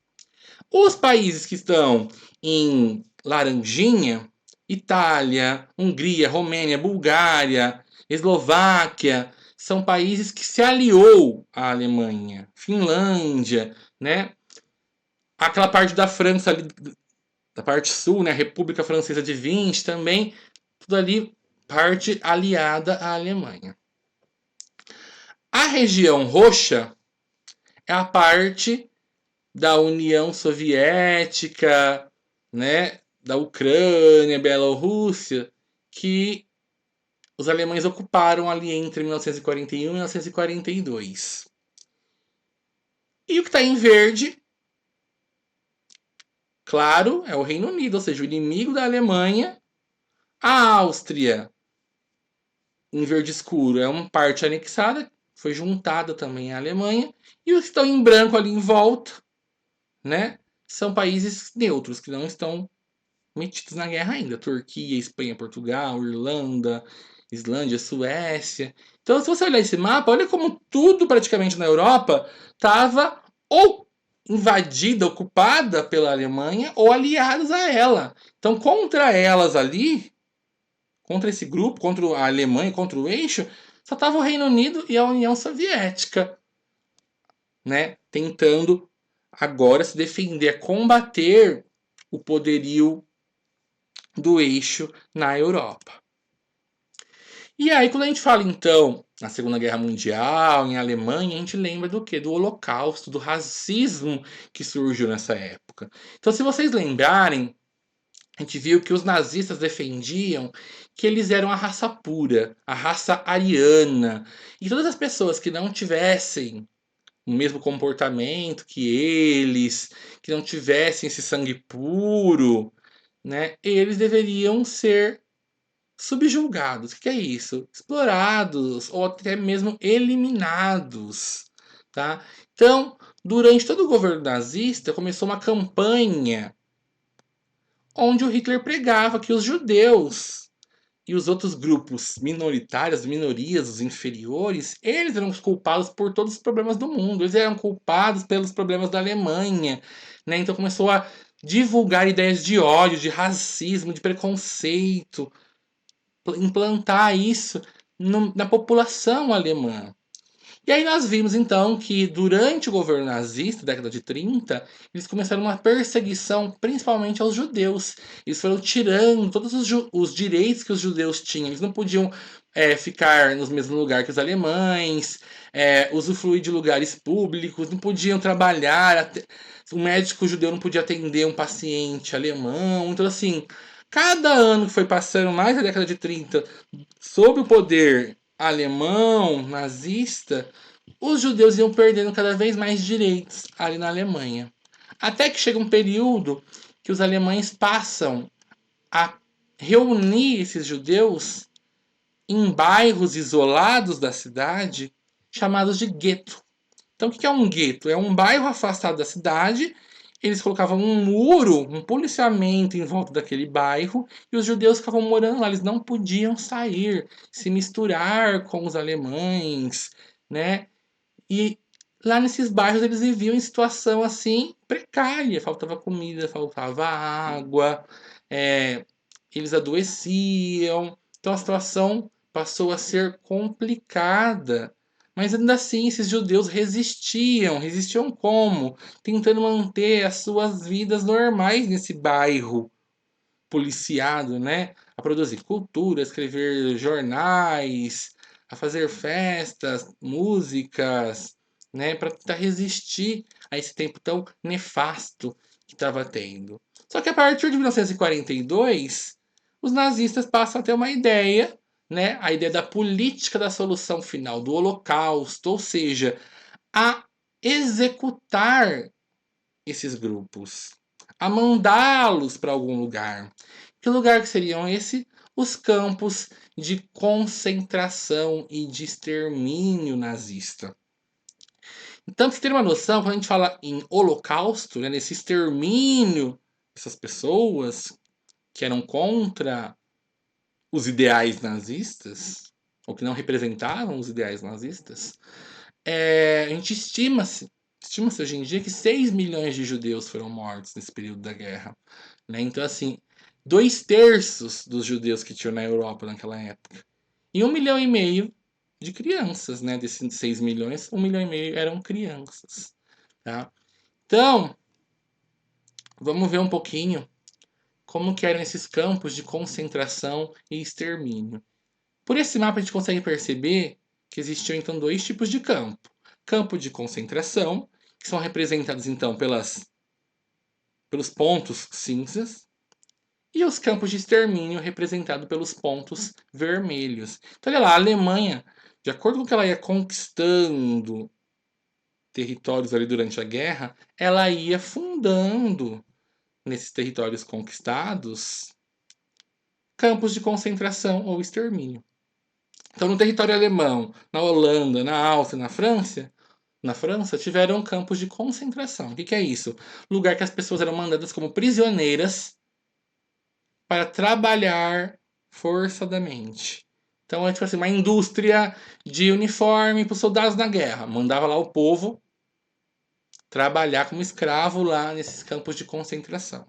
Os países que estão em laranjinha, Itália, Hungria, Romênia, Bulgária, Eslováquia, são países que se aliou à Alemanha. Finlândia, né? Aquela parte da França ali, da parte sul, né? A República Francesa de 20 também, tudo ali parte aliada à Alemanha. A região roxa é a parte da União Soviética, né, da Ucrânia, Bielorrússia, que os alemães ocuparam ali entre 1941 e 1942. E o que está em verde, claro, é o Reino Unido, ou seja, o inimigo da Alemanha. A Áustria, em verde escuro, é uma parte anexada, foi juntada também à Alemanha. E os que estão em branco ali em volta, né, são países neutros, que não estão metidos na guerra ainda. Turquia, Espanha, Portugal, Irlanda, Islândia, Suécia. Então, se você olhar esse mapa, olha como tudo praticamente na Europa estava ou invadida, ocupada pela Alemanha ou aliados a ela. Então, contra elas ali, contra esse grupo, contra a Alemanha, contra o eixo, só estava o Reino Unido e a União Soviética, né? Tentando agora se defender, combater o poderio do eixo na Europa. E aí, quando a gente fala, então, na Segunda Guerra Mundial, em Alemanha, a gente lembra do quê? Do Holocausto, do racismo que surgiu nessa época. Então, se vocês lembrarem, a gente viu que os nazistas defendiam que eles eram a raça pura, a raça ariana. E todas as pessoas que não tivessem o mesmo comportamento que eles, que não tivessem esse sangue puro, né, eles deveriam ser subjugados. O que é isso? Explorados ou até mesmo eliminados, tá? Então, durante todo o governo nazista, começou uma campanha onde o Hitler pregava que os judeus e os outros grupos minoritários, minorias, os inferiores, eles eram os culpados por todos os problemas do mundo. Eles eram culpados pelos problemas da Alemanha, né? Então começou a divulgar ideias de ódio, de racismo, de preconceito, implantar isso na população alemã. E aí nós vimos então que durante o governo nazista, década de 30, eles começaram uma perseguição principalmente aos judeus. Eles foram tirando todos os direitos que os judeus tinham. Eles não podiam ficar no mesmo lugar que os alemães, usufruir de lugares públicos, não podiam trabalhar. O médico judeu não podia atender um paciente alemão. Então, assim, cada ano que foi passando, mais a década de 30, sob o poder alemão, nazista, os judeus iam perdendo cada vez mais direitos ali na Alemanha. Até que chega um período que os alemães passam a reunir esses judeus em bairros isolados da cidade, chamados de gueto. Então, o que é um gueto? É um bairro afastado da cidade. Eles colocavam um muro, um policiamento em volta daquele bairro, e os judeus ficavam morando lá. Eles não podiam sair, se misturar com os alemães, né? E lá nesses bairros eles viviam em situação assim precária, faltava comida, faltava água, eles adoeciam, então a situação passou a ser complicada. Mas ainda assim, esses judeus resistiam. Resistiam como? Tentando manter as suas vidas normais nesse bairro policiado, né? A produzir cultura, a escrever jornais, a fazer festas, músicas, né? Para tentar resistir a esse tempo tão nefasto que estava tendo. Só que a partir de 1942, os nazistas passam a ter uma ideia, né? A ideia da política da solução final, do Holocausto, ou seja, a executar esses grupos, a mandá-los para algum lugar. Que lugar que seriam esses? Os campos de concentração e de extermínio nazista. Então, para você ter uma noção, quando a gente fala em holocausto, né, nesse extermínio dessas pessoas que eram contra os ideais nazistas, ou que não representavam os ideais nazistas, a gente estima-se hoje em dia que 6 milhões de judeus foram mortos nesse período da guerra. Né? Então, assim, 2/3 dos judeus que tinham na Europa naquela época. E 1,5 milhão de crianças, né? Desses 6 milhões, 1,5 milhão eram crianças. Tá? Então, vamos ver um pouquinho como que eram esses campos de concentração e extermínio. Por esse mapa a gente consegue perceber que existiam então dois tipos de campo. Campo de concentração, que são representados então pelos pontos cinzas, e os campos de extermínio representados pelos pontos vermelhos. Então olha lá, a Alemanha, de acordo com que ela ia conquistando territórios ali durante a guerra, ela ia fundando nesses territórios conquistados campos de concentração ou extermínio. Então, no território alemão, na Holanda, na Áustria, na França, tiveram campos de concentração. O que é isso? Lugar que as pessoas eram mandadas como prisioneiras para trabalhar forçadamente. Então, é tipo assim, uma indústria de uniforme para os soldados na guerra. Mandava lá o povo trabalhar como escravo lá nesses campos de concentração.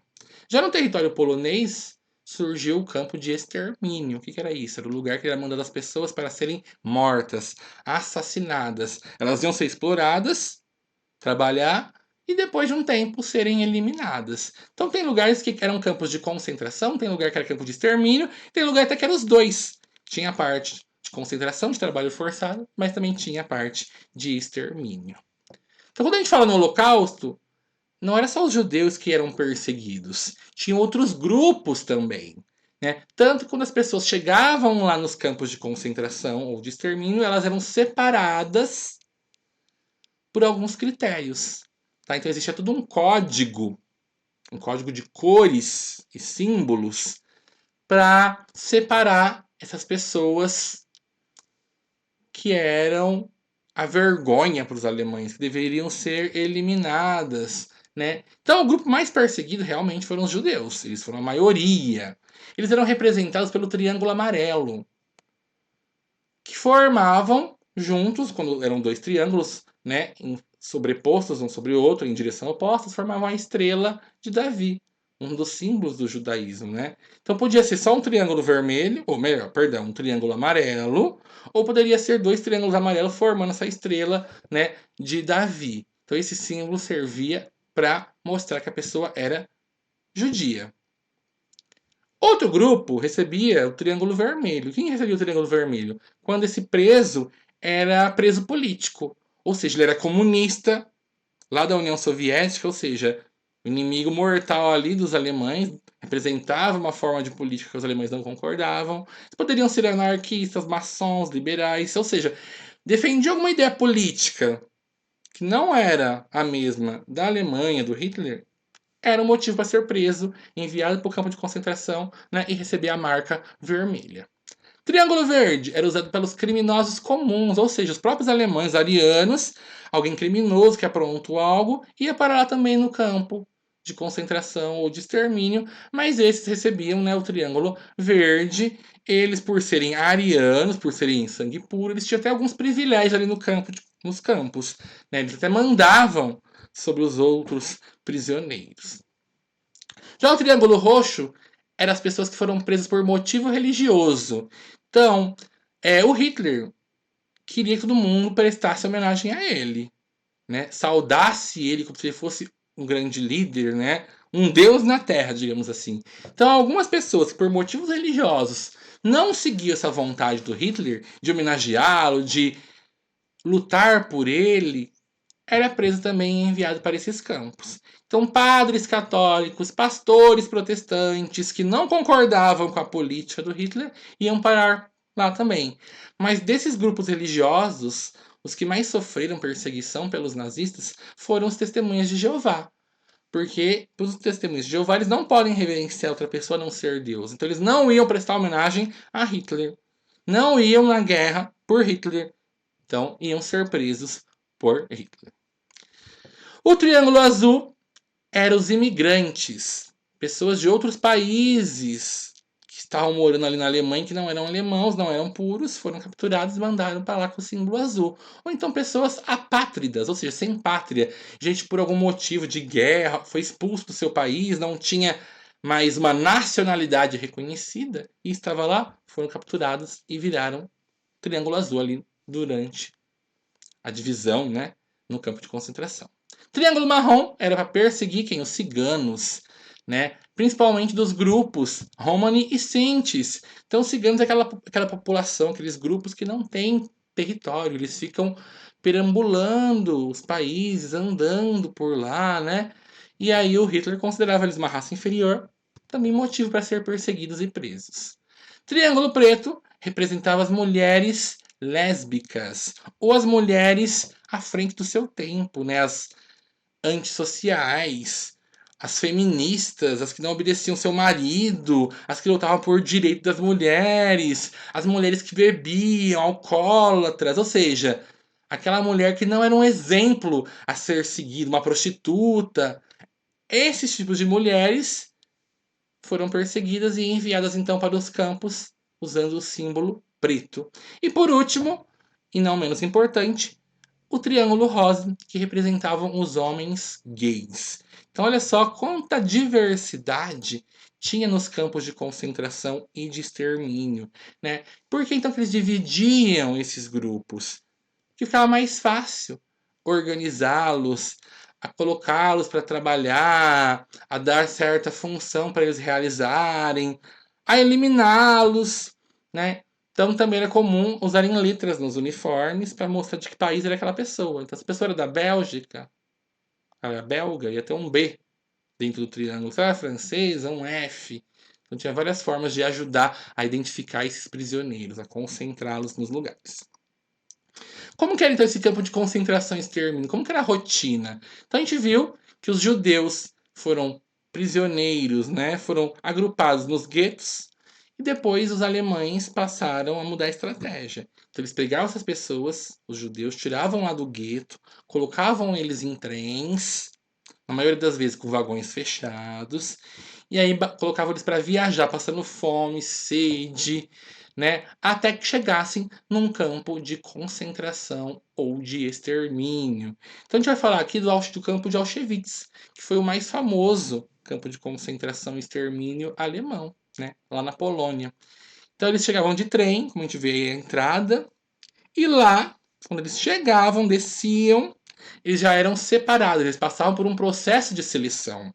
Já no território polonês, surgiu o campo de extermínio. O que era isso? Era o lugar que era mandado as pessoas para serem mortas, assassinadas. Elas iam ser exploradas, trabalhar e depois de um tempo serem eliminadas. Então tem lugares que eram campos de concentração, tem lugar que era campo de extermínio, tem lugar até que eram os dois. Tinha a parte de concentração, de trabalho forçado, mas também tinha a parte de extermínio. Então quando a gente fala no Holocausto, não era só os judeus que eram perseguidos, tinha outros grupos também. Né? Tanto que quando as pessoas chegavam lá nos campos de concentração ou de extermínio, elas eram separadas por alguns critérios. Tá? Então existia todo um código de cores e símbolos para separar essas pessoas que eram a vergonha para os alemães, que deveriam ser eliminadas, né? Então, o grupo mais perseguido realmente foram os judeus. Eles foram a maioria. Eles eram representados pelo Triângulo Amarelo, que formavam juntos, quando eram dois triângulos, né, sobrepostos um sobre o outro, em direção opostas, formavam a estrela de Davi, um dos símbolos do judaísmo, né? Então podia ser só um triângulo vermelho, ou melhor, perdão, um triângulo amarelo, ou poderia ser dois triângulos amarelos formando essa estrela, né, de Davi. Então esse símbolo servia para mostrar que a pessoa era judia. Outro grupo recebia o Triângulo Vermelho. Quem recebia o Triângulo Vermelho? Quando esse preso era preso político. Ou seja, ele era comunista, lá da União Soviética, ou seja, o inimigo mortal ali dos alemães, representava uma forma de política que os alemães não concordavam. Poderiam ser anarquistas, maçons, liberais, ou seja, defendiam alguma ideia política que não era a mesma da Alemanha, do Hitler, era um motivo para ser preso, enviado para o campo de concentração, né, e receber a marca vermelha. Triângulo verde era usado pelos criminosos comuns, ou seja, os próprios alemães arianos, alguém criminoso que aprontou algo, ia parar lá também no campo de concentração ou de extermínio, mas esses recebiam, né, o triângulo verde. Eles, por serem arianos, por serem sangue puro, eles tinham até alguns privilégios ali no campo, nos campos. Né? Eles até mandavam sobre os outros prisioneiros. Já o Triângulo Roxo eram as pessoas que foram presas por motivo religioso. Então, o Hitler queria que todo mundo prestasse homenagem a ele, né? Saudasse ele como se ele fosse um grande líder, né? Um deus na Terra, digamos assim. Então, algumas pessoas que por motivos religiosos não seguiam essa vontade do Hitler de homenageá-lo, de lutar por ele, era preso também e enviado para esses campos. Então, padres católicos, pastores protestantes que não concordavam com a política do Hitler iam parar lá também. Mas desses grupos religiosos, os que mais sofreram perseguição pelos nazistas foram os testemunhas de Jeová. Porque os testemunhas de Jeová eles não podem reverenciar outra pessoa a não ser Deus. Então, eles não iam prestar homenagem a Hitler. Não iam na guerra por Hitler. Então, iam ser presos por Hitler. O Triângulo Azul eram os imigrantes, pessoas de outros países que estavam morando ali na Alemanha, que não eram alemãos, não eram puros, foram capturados e mandaram para lá com o símbolo azul. Ou então pessoas apátridas, ou seja, sem pátria. Gente, por algum motivo de guerra, foi expulso do seu país, não tinha mais uma nacionalidade reconhecida e estava lá, foram capturados e viraram Triângulo Azul ali durante a divisão, né, no campo de concentração. Triângulo Marrom era para perseguir quem? Os ciganos, né? Principalmente dos grupos Romani e Sintis. Então, os ciganos é aquela população, aqueles grupos que não têm território, eles ficam perambulando os países, andando por lá, né? E aí o Hitler considerava eles uma raça inferior, também motivo para ser perseguidos e presos. Triângulo Preto representava as mulheres lésbicas ou as mulheres à frente do seu tempo, né? As antissociais, as feministas, as que não obedeciam seu marido, as que lutavam por direito das mulheres, as mulheres que bebiam, alcoólatras, ou seja, aquela mulher que não era um exemplo a ser seguido, uma prostituta. Esses tipos de mulheres foram perseguidas e enviadas então para os campos usando o símbolo preto. E por último, e não menos importante, o triângulo rosa, que representavam os homens gays. Então, olha só quanta diversidade tinha nos campos de concentração e de extermínio, né? Por que então que eles dividiam esses grupos? Que ficava mais fácil organizá-los, a colocá-los para trabalhar, a dar certa função para eles realizarem, a eliminá-los, né? Então também era comum usarem letras nos uniformes para mostrar de que país era aquela pessoa. Então, se a pessoa era da Bélgica, era belga, ia ter um B dentro do triângulo. Se era francesa, um F. Então tinha várias formas de ajudar a identificar esses prisioneiros, a concentrá-los nos lugares. Como que era então esse campo de concentração e extermínio? Como que era a rotina? Então a gente viu que os judeus foram prisioneiros, né? Foram agrupados nos guetos e depois os alemães passaram a mudar a estratégia. Então eles pegavam essas pessoas, os judeus, tiravam lá do gueto, colocavam eles em trens, na maioria das vezes com vagões fechados, e aí colocavam eles para viajar, passando fome, sede, né, até que chegassem num campo de concentração ou de extermínio. Então a gente vai falar aqui do campo de Auschwitz, que foi o mais famoso campo de concentração e extermínio alemão, né, lá na Polônia. Então eles chegavam de trem, como a gente vê aí a entrada, e lá, quando eles chegavam, desciam, eles já eram separados, eles passavam por um processo de seleção.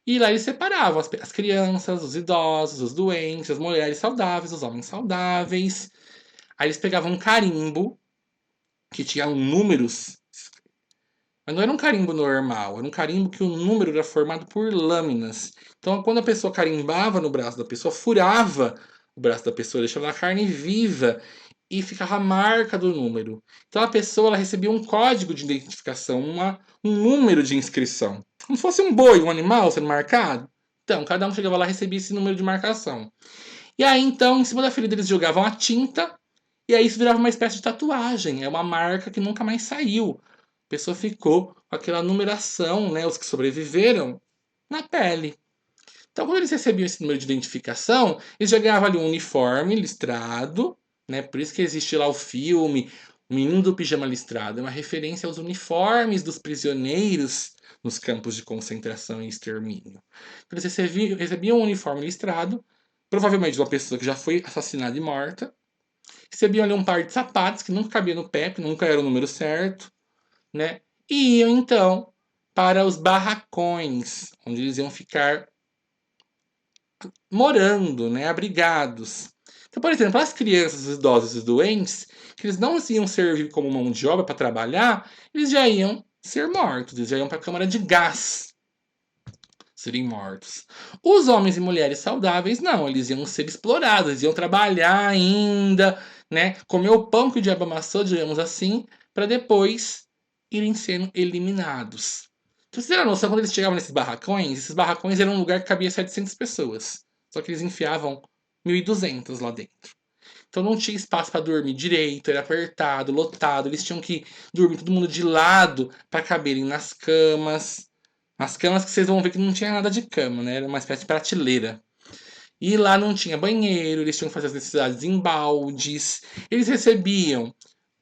E lá eles separavam as crianças, os idosos, os doentes, as mulheres saudáveis, os homens saudáveis. Aí eles pegavam um carimbo que tinha números, mas não era um carimbo normal, era um carimbo que o número era formado por lâminas. Então, quando a pessoa carimbava no braço da pessoa, furava o braço da pessoa, deixava a carne viva e ficava a marca do número. Então, a pessoa ela recebia um código de identificação, um número de inscrição. Como se fosse um boi, um animal sendo marcado. Então, cada um chegava lá e recebia esse número de marcação. E aí, então, em cima da ferida, eles jogavam a tinta e aí isso virava uma espécie de tatuagem. É uma marca que nunca mais saiu. A pessoa ficou com aquela numeração, né, os que sobreviveram, na pele. Então, quando eles recebiam esse número de identificação, eles já ganhavam ali um uniforme listrado, né? Por isso que existe lá o filme O Menino do Pijama Listrado. É uma referência aos uniformes dos prisioneiros nos campos de concentração e extermínio. Então, eles recebiam um uniforme listrado, provavelmente de uma pessoa que já foi assassinada e morta. Recebiam ali um par de sapatos que nunca cabia no pé, que nunca era o número certo, né? E iam então para os barracões, onde eles iam ficar morando, né, abrigados. Então, por exemplo, as crianças, os idosos e os doentes, que eles não iam servir como mão de obra para trabalhar, eles já iam ser mortos, eles já iam para a câmara de gás serem mortos. Os homens e mulheres saudáveis, não, eles iam ser explorados, eles iam trabalhar ainda, né, comer o pão que o diabo amassou, digamos assim, para depois irem sendo eliminados. Então, você tem a noção, quando eles chegavam nesses barracões, esses barracões eram um lugar que cabia 700 pessoas. Só que eles enfiavam 1.200 lá dentro. Então não tinha espaço para dormir direito, era apertado, lotado. Eles tinham que dormir todo mundo de lado para caberem nas camas. As camas que vocês vão ver que não tinha nada de cama, né? Era uma espécie de prateleira. E lá não tinha banheiro, eles tinham que fazer as necessidades em baldes. Eles recebiam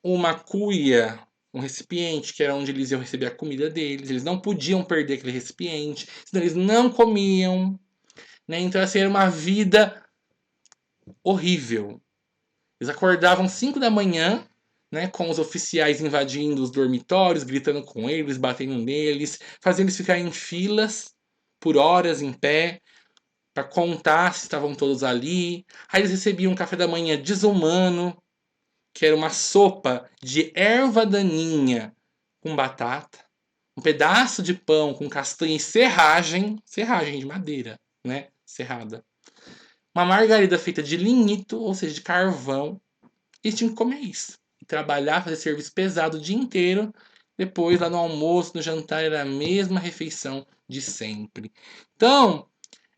uma cuia, um recipiente, que era onde eles iam receber a comida deles. Eles não podiam perder aquele recipiente, senão eles não comiam. Né? Então, assim, era uma vida horrível. Eles acordavam 5 da manhã, né, com os oficiais invadindo os dormitórios, gritando com eles, batendo neles, fazendo eles ficarem em filas por horas em pé, para contar se estavam todos ali. Aí eles recebiam um café da manhã desumano, que era uma sopa de erva daninha com batata, um pedaço de pão com castanha e serragem de madeira, né, serrada. Uma margarida feita de lignito, ou seja, de carvão. Eles tinham que comer isso. Trabalhar, fazer serviço pesado o dia inteiro. Depois, lá no almoço, no jantar, era a mesma refeição de sempre. Então,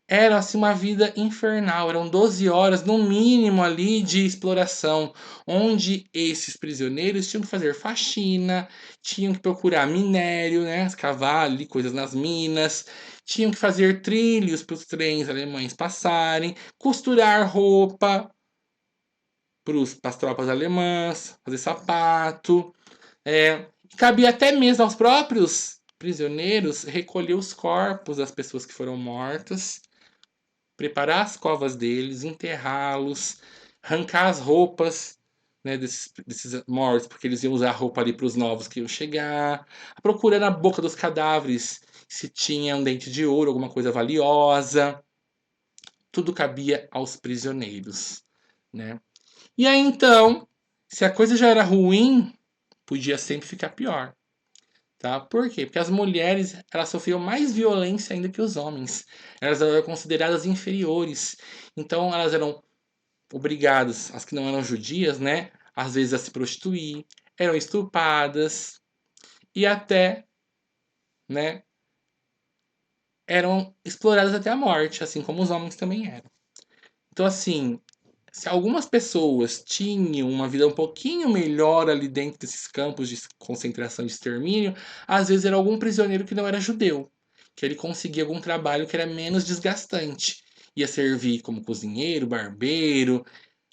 era assim uma vida infernal. Eram 12 horas, no mínimo, ali de exploração, onde esses prisioneiros tinham que fazer faxina, tinham que procurar minério, né, escavar ali coisas nas minas, tinham que fazer trilhos para os trens alemães passarem, costurar roupa para as tropas alemãs, fazer sapato. Cabia até mesmo aos próprios prisioneiros recolher os corpos das pessoas que foram mortas, preparar as covas deles, enterrá-los, arrancar as roupas, né, desses mortos, porque eles iam usar a roupa ali para os novos que iam chegar, procurar na boca dos cadáveres se tinha um dente de ouro, alguma coisa valiosa. Tudo cabia aos prisioneiros, né? E aí então, se a coisa já era ruim, podia sempre ficar pior, tá? Por quê? Porque as mulheres, elas sofriam mais violência ainda que os homens. Elas eram consideradas inferiores. Então elas eram obrigadas, as que não eram judias, né, às vezes a se prostituir, eram estupradas e até, né, eram exploradas até a morte, assim como os homens também eram. Então assim, Se algumas pessoas tinham uma vida um pouquinho melhor ali dentro desses campos de concentração e extermínio, às vezes era algum prisioneiro que não era judeu, que ele conseguia algum trabalho que era menos desgastante. Ia servir como cozinheiro, barbeiro,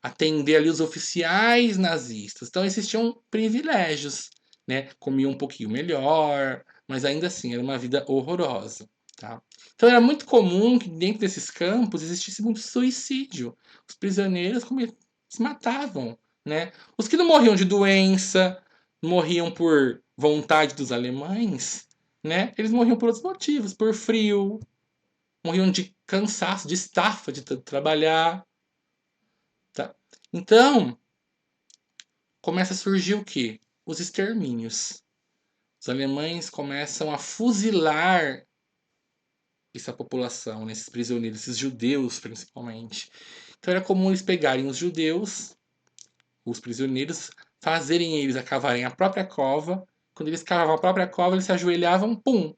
atender ali os oficiais nazistas. Então existiam privilégios, né? Comia um pouquinho melhor, mas ainda assim era uma vida horrorosa, tá? Então era muito comum que dentro desses campos existisse muito suicídio. Os prisioneiros se matavam, né? Os que não morriam de doença, morriam por vontade dos alemães, né? Eles morriam por outros motivos, por frio, morriam de cansaço, de estafa de trabalhar, tá? Então, começa a surgir o quê? Os extermínios. Os alemães começam a fuzilar essa população, né, esses prisioneiros, esses judeus principalmente. Então era comum eles pegarem os judeus, os prisioneiros, fazerem eles a cavarem a própria cova. Quando eles cavavam a própria cova, eles se ajoelhavam, pum!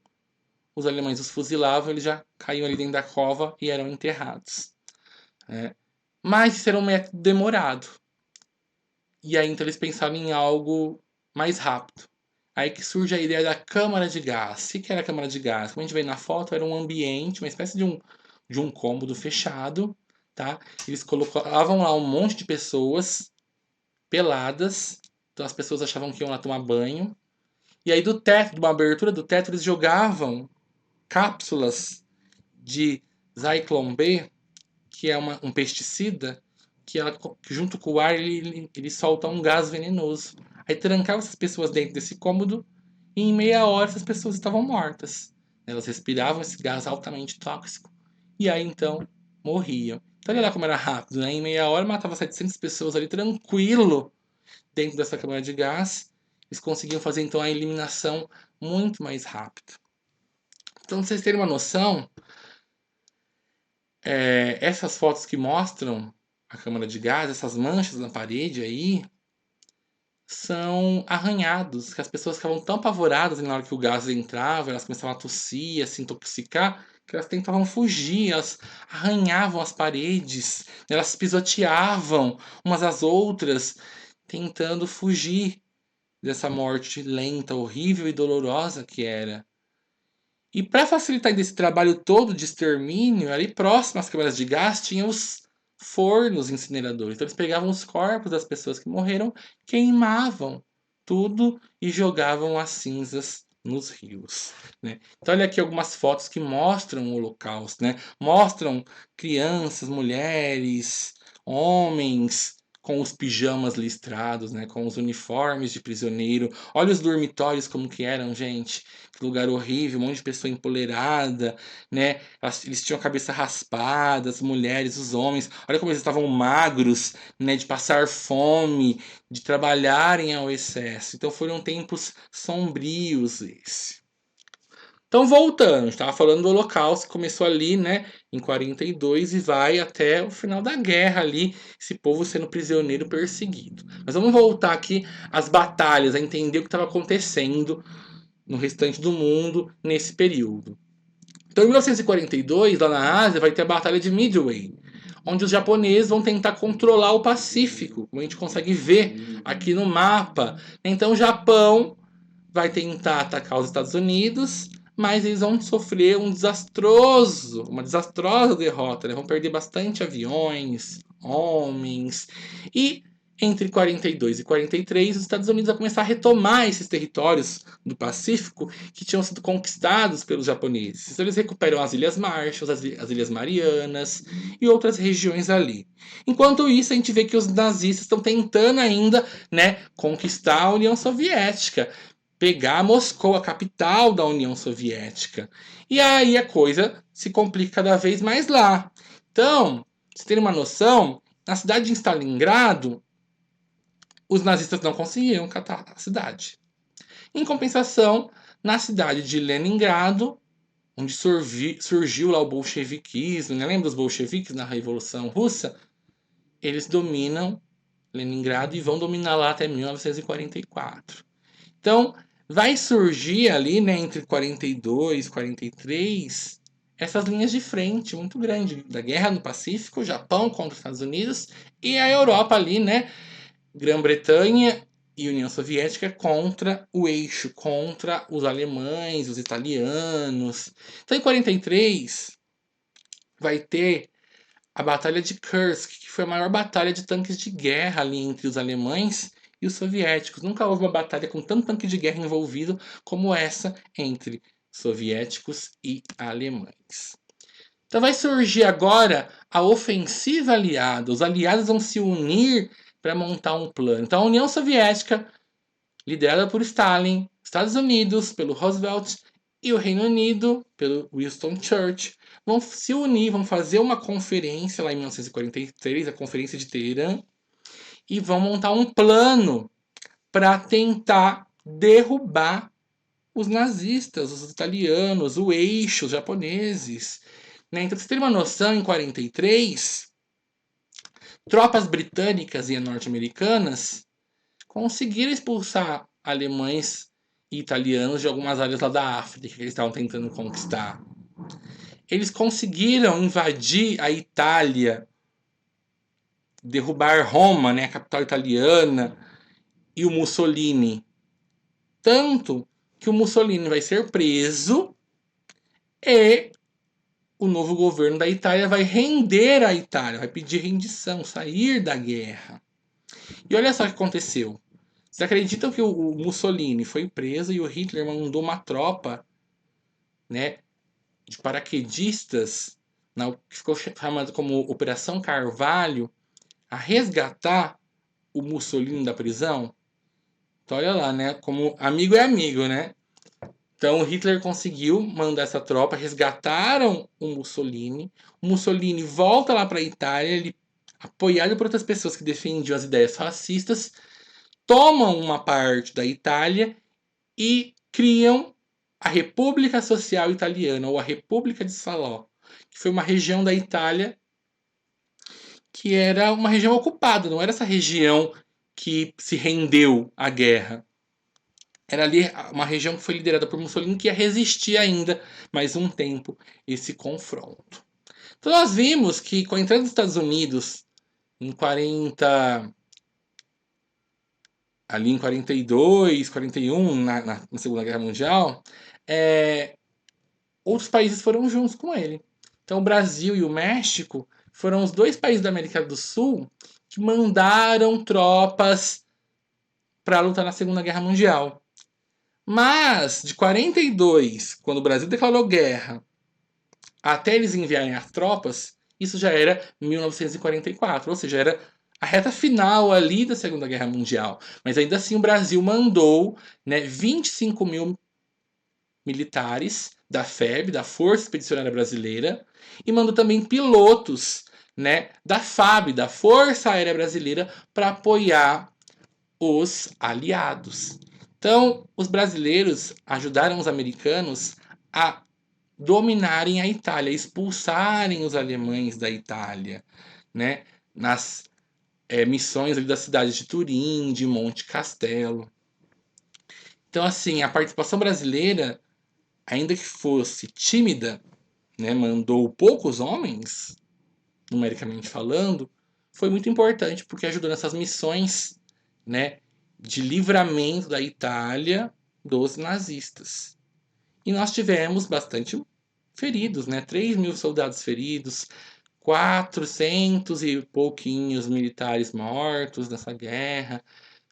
Os alemães os fuzilavam, eles já caíam ali dentro da cova e eram enterrados, né? Mas isso era um método demorado. E aí então eles pensaram em algo mais rápido. Aí que surge a ideia da câmara de gás. O que era a câmara de gás? Como a gente vê na foto, era um ambiente, uma espécie de um cômodo fechado, tá? Eles colocavam lá um monte de pessoas peladas, então as pessoas achavam que iam lá tomar banho. E aí do teto, de uma abertura do teto, eles jogavam cápsulas de Zyklon B, que é um pesticida, que junto com o ar ele solta um gás venenoso. Aí trancava essas pessoas dentro desse cômodo e em meia hora essas pessoas estavam mortas. Elas respiravam esse gás altamente tóxico e aí então morriam. Então olha lá como era rápido, né? Em meia hora matava 700 pessoas ali tranquilo dentro dessa câmara de gás. Eles conseguiam fazer então a eliminação muito mais rápido. Então, pra vocês terem uma noção, essas fotos que mostram a câmara de gás, essas manchas na parede aí, são arranhados, que as pessoas ficavam tão apavoradas na hora que o gás entrava, elas começavam a tossir, a se intoxicar, que elas tentavam fugir, elas arranhavam as paredes, elas pisoteavam umas às outras, tentando fugir dessa morte lenta, horrível e dolorosa que era. E para facilitar esse trabalho todo de extermínio, ali próximo às câmaras de gás tinha os fornos incineradores. Então eles pegavam os corpos das pessoas que morreram, queimavam tudo e jogavam as cinzas nos rios, né? Então olha aqui algumas fotos que mostram o Holocausto, né? Mostram crianças, mulheres, homens com os pijamas listrados, né? Com os uniformes de prisioneiro. Olha os dormitórios como que eram, gente, lugar horrível, um monte de pessoa empoleirada, né? Eles tinham a cabeça raspada, as mulheres, os homens. Olha como eles estavam magros, né? De passar fome, de trabalharem ao excesso. Então foram tempos sombrios esse. Então, voltando, a gente estava falando do Holocausto, que começou ali, né, em 42 e vai até o final da guerra ali, esse povo sendo prisioneiro perseguido. Mas vamos voltar aqui às batalhas, a entender o que estava acontecendo no restante do mundo nesse período. Então, em 1942, lá na Ásia, vai ter a Batalha de Midway, onde os japoneses vão tentar controlar o Pacífico, como a gente consegue ver aqui no mapa. Então, o Japão vai tentar atacar os Estados Unidos, mas eles vão sofrer uma desastrosa derrota, né? Vão perder bastante aviões, homens, e entre 42 e 43, os Estados Unidos vão começar a retomar esses territórios do Pacífico que tinham sido conquistados pelos japoneses. Então, eles recuperam as Ilhas Marshall, as Ilhas Marianas e outras regiões ali. Enquanto isso, a gente vê que os nazistas estão tentando ainda, né, conquistar a União Soviética, pegar Moscou, a capital da União Soviética. E aí a coisa se complica cada vez mais lá. Então, vocês terem uma noção, na cidade de Stalingrado, os nazistas não conseguiram catar a cidade. Em compensação, na cidade de Leningrado, onde surgiu lá o bolcheviquismo, né? Lembra dos bolcheviques na Revolução Russa? Eles dominam Leningrado e vão dominar lá até 1944. Então, vai surgir ali, né, entre 42 e 43, essas linhas de frente muito grande da guerra no Pacífico, Japão contra os Estados Unidos e a Europa ali, né? Grã-Bretanha e União Soviética contra o eixo, contra os alemães, os italianos. Então, em 43, vai ter a Batalha de Kursk, que foi a maior batalha de tanques de guerra ali entre os alemães e os soviéticos. Nunca houve uma batalha com tanto tanque de guerra envolvido como essa entre soviéticos e alemães. Então vai surgir agora a ofensiva aliada. Os aliados vão se unir para montar um plano. Então a União Soviética, liderada por Stalin, Estados Unidos pelo Roosevelt e o Reino Unido pelo Winston Churchill, vão se unir, vão fazer uma conferência lá em 1943, a Conferência de Teherã, e vão montar um plano para tentar derrubar os nazistas, os italianos, o eixo, os japoneses. Né? Então, pra você ter uma noção, em 43, tropas britânicas e norte-americanas conseguiram expulsar alemães e italianos de algumas áreas lá da África que eles estavam tentando conquistar. Eles conseguiram invadir a Itália, derrubar Roma, né, a capital italiana, e o Mussolini. Tanto que o Mussolini vai ser preso e o novo governo da Itália vai render a Itália, vai pedir rendição, sair da guerra. E olha só o que aconteceu. Vocês acreditam que o Mussolini foi preso e o Hitler mandou uma tropa, né, de paraquedistas, que ficou chamada como Operação Carvalho, a resgatar o Mussolini da prisão? Então olha lá, né, como amigo é amigo, né? Então Hitler conseguiu mandar essa tropa, resgataram o Mussolini volta lá para a Itália, ele, apoiado por outras pessoas que defendiam as ideias fascistas, tomam uma parte da Itália e criam a República Social Italiana, ou a República de Salò, que foi uma região da Itália que era uma região ocupada, não era essa região que se rendeu à guerra. Era ali uma região que foi liderada por Mussolini que ia resistir ainda mais um tempo esse confronto. Então nós vimos que com a entrada dos Estados Unidos em 40, ali em 42, 41, na Segunda Guerra Mundial, outros países foram juntos com ele. Então o Brasil e o México foram os dois países da América do Sul que mandaram tropas para lutar na Segunda Guerra Mundial. Mas, de 42, quando o Brasil declarou guerra, até eles enviarem as tropas, isso já era 1944, ou seja, era a reta final ali da Segunda Guerra Mundial. Mas ainda assim o Brasil mandou, né, 25 mil militares da FEB, da Força Expedicionária Brasileira, e mandou também pilotos, né, da FAB, da Força Aérea Brasileira, para apoiar os aliados. Então, os brasileiros ajudaram os americanos a dominarem a Itália, expulsarem os alemães da Itália, né? Nas missões ali das cidades de Turim, de Monte Castelo. Então, assim, a participação brasileira, ainda que fosse tímida, né, mandou poucos homens, numericamente falando, foi muito importante porque ajudou nessas missões, né, de livramento da Itália dos nazistas. E nós tivemos bastante feridos, né? 3 mil soldados feridos, 400 e pouquinhos militares mortos nessa guerra,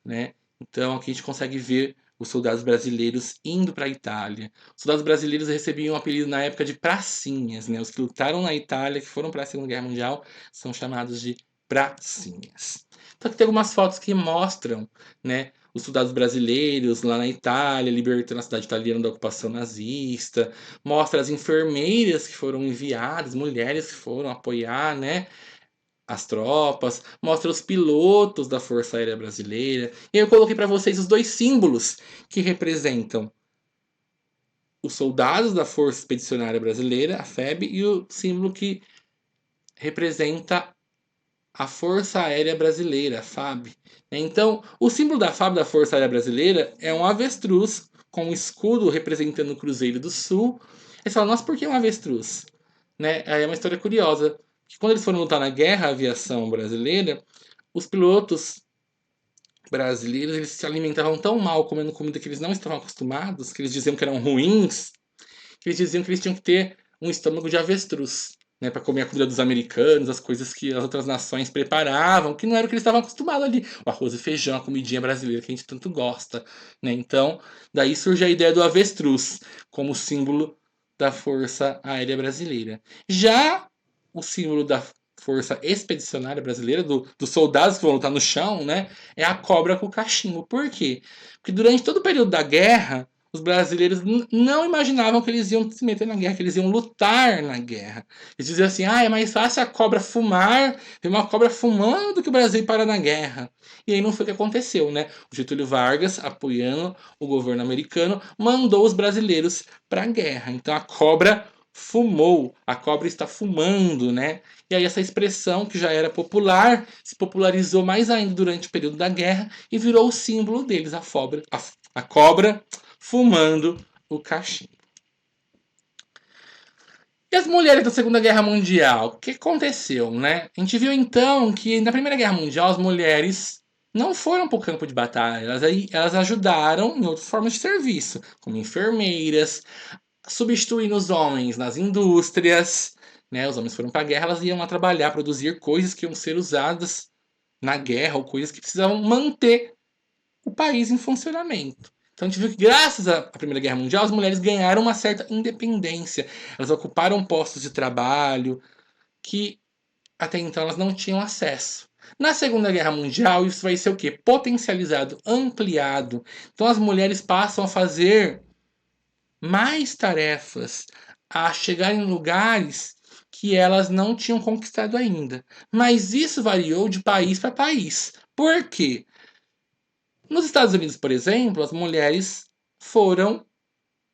né? Então aqui a gente consegue ver os soldados brasileiros indo para a Itália. Os soldados brasileiros recebiam um apelido na época de pracinhas, né? Os que lutaram na Itália, que foram para a Segunda Guerra Mundial, são chamados de pracinhas. Então aqui tem algumas fotos que mostram, né, os soldados brasileiros lá na Itália, libertando a cidade italiana da ocupação nazista, mostra as enfermeiras que foram enviadas, mulheres que foram apoiar, né, as tropas, mostra os pilotos da Força Aérea Brasileira. E eu coloquei para vocês os dois símbolos que representam os soldados da Força Expedicionária Brasileira, a FEB, e o símbolo que representa a Força Aérea Brasileira, a FAB. Então, o símbolo da FAB, da Força Aérea Brasileira, é um avestruz com um escudo representando o Cruzeiro do Sul. Aí você fala, nossa, por que um avestruz? né? Aí é uma história curiosa. Que quando eles foram lutar na guerra, a aviação brasileira, os pilotos brasileiros eles se alimentavam tão mal comendo comida que eles não estavam acostumados, que eles diziam que eram ruins, que eles diziam que eles tinham que ter um estômago de avestruz, né, para comer a comida dos americanos, as coisas que as outras nações preparavam, que não era o que eles estavam acostumados ali. O arroz e feijão, a comidinha brasileira que a gente tanto gosta, né? Então, daí surge a ideia do avestruz como símbolo da Força Aérea Brasileira. Já o símbolo da Força Expedicionária Brasileira, dos soldados que vão lutar no chão, né? É a cobra com o cachimbo. Por quê? Porque durante todo o período da guerra, os brasileiros não imaginavam que eles iam se meter na guerra, que eles iam lutar na guerra. Eles diziam assim: ah, é mais fácil a cobra fumar, ver uma cobra fumando do que o Brasil ir parar na guerra. E aí não foi o que aconteceu, né? O Getúlio Vargas, apoiando o governo americano, mandou os brasileiros para a guerra. Então a cobra fumou, a cobra está fumando, né? E aí essa expressão que já era popular se popularizou mais ainda durante o período da guerra e virou o símbolo deles, a cobra fumando o cachimbo. E as mulheres da Segunda Guerra Mundial? O que aconteceu, né? A gente viu então que na Primeira Guerra Mundial as mulheres não foram para o campo de batalha, elas ajudaram em outras formas de serviço, como enfermeiras, substituindo os homens nas indústrias, né? Os homens foram para a guerra, elas iam lá trabalhar, produzir coisas que iam ser usadas na guerra ou coisas que precisavam manter o país em funcionamento. Então a gente viu que graças à Primeira Guerra Mundial as mulheres ganharam uma certa independência. Elas ocuparam postos de trabalho que até então elas não tinham acesso. Na Segunda Guerra Mundial isso vai ser o quê? Potencializado, ampliado. Então as mulheres passam a fazer mais tarefas, a chegar em lugares que elas não tinham conquistado ainda. Mas isso variou de país para país. Por quê? Nos Estados Unidos, por exemplo, as mulheres foram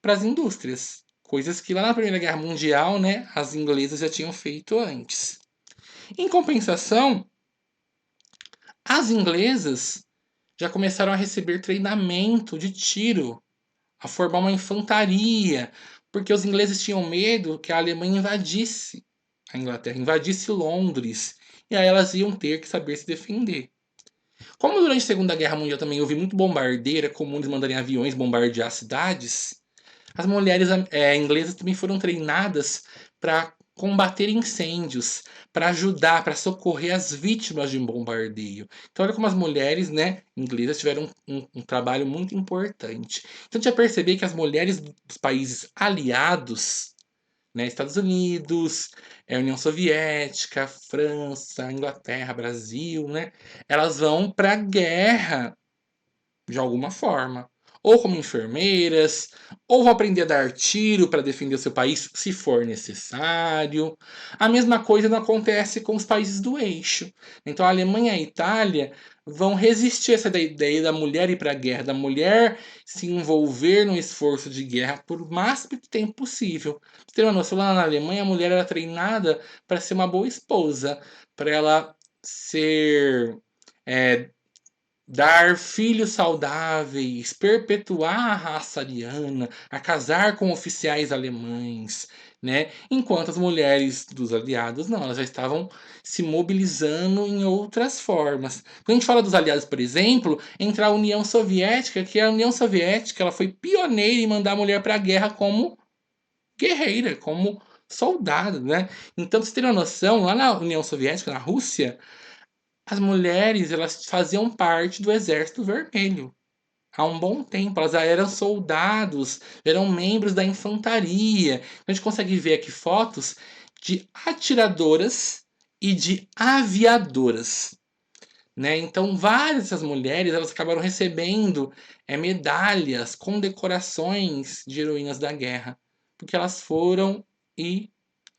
para as indústrias, coisas que lá na Primeira Guerra Mundial, né, as inglesas já tinham feito antes. Em compensação, as inglesas já começaram a receber treinamento de tiro, a formar uma infantaria, porque os ingleses tinham medo que a Alemanha invadisse a Inglaterra, invadisse Londres, e aí elas iam ter que saber se defender. Como durante a Segunda Guerra Mundial também houve muito bombardeio, era comum eles mandarem aviões bombardear cidades, as mulheres inglesas também foram treinadas para combater incêndios, para ajudar, para socorrer as vítimas de um bombardeio. Então, olha como as mulheres, né, inglesas tiveram um trabalho muito importante. Então, a gente vai perceber que as mulheres dos países aliados, né, Estados Unidos, União Soviética, França, Inglaterra, Brasil, né, elas vão para a guerra de alguma forma. Ou como enfermeiras, ou vão aprender a dar tiro para defender o seu país se for necessário. A mesma coisa não acontece com os países do eixo. Então a Alemanha e a Itália vão resistir a essa ideia da mulher ir para a guerra, da mulher se envolver no esforço de guerra por o máximo de tempo possível. Pra você ter uma noção, lá na Alemanha a mulher era treinada para ser uma boa esposa, para ela ser é, dar filhos saudáveis, perpetuar a raça ariana, a casar com oficiais alemães, né? Enquanto as mulheres dos aliados não, elas já estavam se mobilizando em outras formas. Quando a gente fala dos aliados, por exemplo, entra a União Soviética, que a União Soviética ela foi pioneira em mandar a mulher para a guerra como guerreira, como soldado, né? Então, pra você ter uma noção, lá na União Soviética, na Rússia, as mulheres, elas faziam parte do Exército Vermelho. Há um bom tempo, elas já eram soldados, eram membros da infantaria. Então, a gente consegue ver aqui fotos de atiradoras e de aviadoras, né? Então, várias dessas mulheres, elas acabaram recebendo medalhas, condecorações de heroínas da guerra, porque elas foram e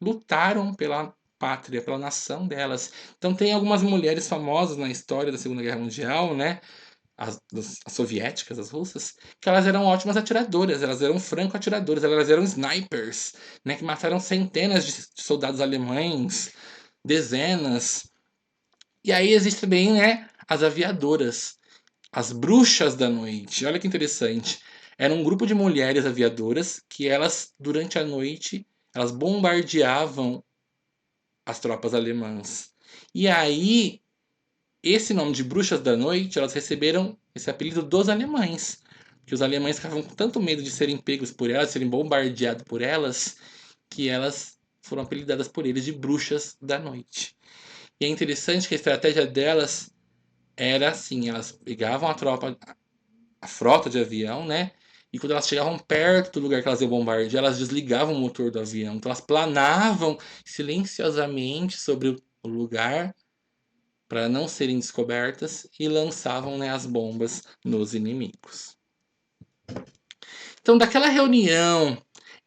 lutaram pela pátria, pela nação delas. Então tem algumas mulheres famosas na história da Segunda Guerra Mundial, né? As soviéticas, as russas, que elas eram ótimas atiradoras, elas eram franco-atiradoras, elas eram snipers, né? Que mataram centenas de soldados alemães, dezenas. E aí existe também, né? As aviadoras, as bruxas da noite. Olha que interessante. Era um grupo de mulheres aviadoras que elas, durante a noite, Elas bombardeavam as tropas alemãs. E aí, esse nome de Bruxas da Noite, elas receberam esse apelido dos alemães. Que os alemães ficavam com tanto medo de serem pegos por elas, de serem bombardeados por elas, que elas foram apelidadas por eles de Bruxas da Noite. E é interessante que a estratégia delas era assim, elas pegavam a tropa, a frota de avião, né? E quando elas chegavam perto do lugar que elas iam bombardear, elas desligavam o motor do avião. Então elas planavam silenciosamente sobre o lugar para não serem descobertas e lançavam, né, as bombas nos inimigos. Então, daquela reunião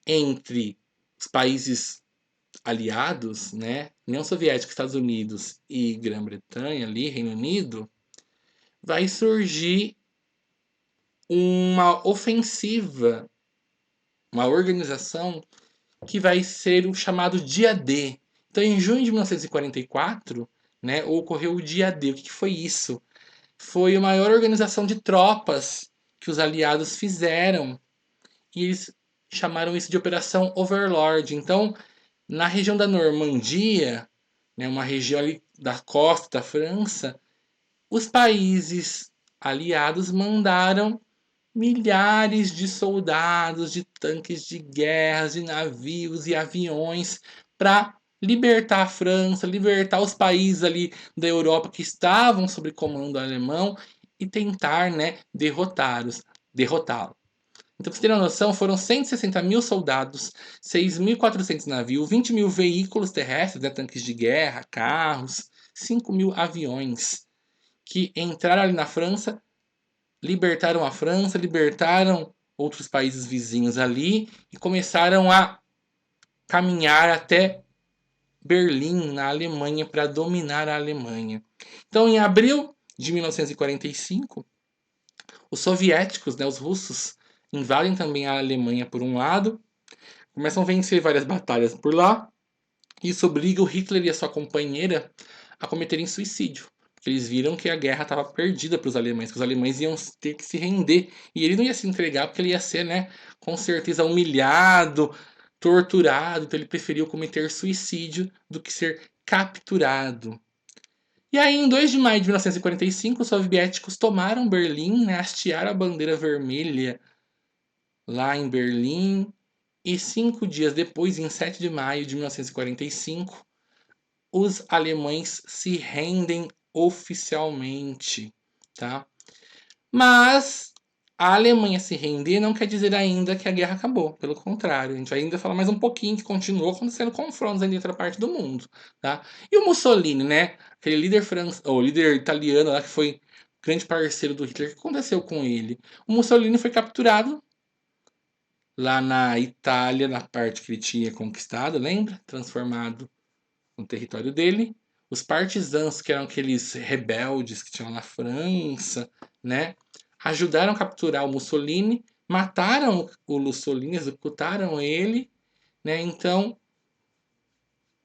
entre os países aliados, né, União Soviética, Estados Unidos e Grã-Bretanha, ali, Reino Unido, vai surgir uma ofensiva, uma organização que vai ser o chamado Dia D. Então, em junho de 1944, né, ocorreu o Dia D. O que foi isso? Foi a maior organização de tropas que os aliados fizeram. E eles chamaram isso de Operação Overlord. Então, na região da Normandia, né, uma região ali da costa da França, os países aliados mandaram milhares de soldados, de tanques de guerra, de navios e aviões para libertar a França, libertar os países ali da Europa que estavam sob comando alemão e tentar, né, derrotá-lo. Então, para você ter uma noção, foram 160 mil soldados, 6.400 navios, 20 mil veículos terrestres, né, tanques de guerra, carros, 5 mil aviões que entraram ali na França, libertaram a França, libertaram outros países vizinhos ali e começaram a caminhar até Berlim, na Alemanha, para dominar a Alemanha. Então, em abril de 1945, os soviéticos, né, os russos, invadem também a Alemanha por um lado, começam a vencer várias batalhas por lá, e isso obriga o Hitler e a sua companheira a cometerem suicídio. Porque eles viram que a guerra estava perdida para os alemães, que os alemães iam ter que se render. E ele não ia se entregar porque ele ia ser, né, com certeza humilhado, torturado. Então ele preferiu cometer suicídio do que ser capturado. E aí, em 2 de maio de 1945, os soviéticos tomaram Berlim, né, hastearam a bandeira vermelha lá em Berlim. E 5 dias depois, em 7 de maio de 1945, os alemães se rendem oficialmente, tá? Mas a Alemanha se render não quer dizer ainda que a guerra acabou. Pelo contrário, a gente vai ainda falar mais um pouquinho que continuou acontecendo confrontos em outra parte do mundo, tá? E o Mussolini, né? Aquele líder ou líder italiano lá que foi grande parceiro do Hitler, o que aconteceu com ele? O Mussolini foi capturado lá na Itália, na parte que ele tinha conquistado, lembra? Transformado no território dele. Os partisãos, que eram aqueles rebeldes que tinham na França, né? Ajudaram a capturar o Mussolini, mataram o Mussolini, executaram ele, né? Então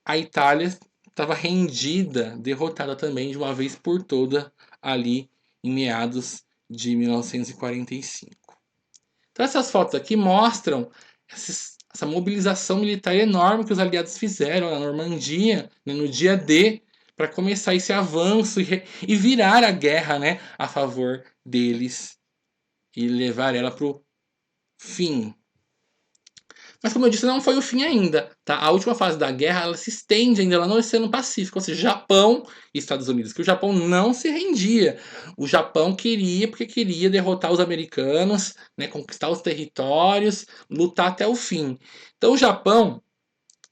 a Itália estava rendida, derrotada também de uma vez por toda ali em meados de 1945. Então essas fotos aqui mostram essa mobilização militar enorme que os aliados fizeram na Normandia, né, no dia D, para começar esse avanço e virar a guerra, né, a favor deles e levar ela para o fim. Mas como eu disse, não foi o fim ainda, tá? A última fase da guerra, ela se estende ainda lá no Oceano Pacífico, ou seja, Japão e Estados Unidos, que o Japão não se rendia. O Japão queria, porque queria derrotar os americanos, né, conquistar os territórios, lutar até o fim. Então o Japão,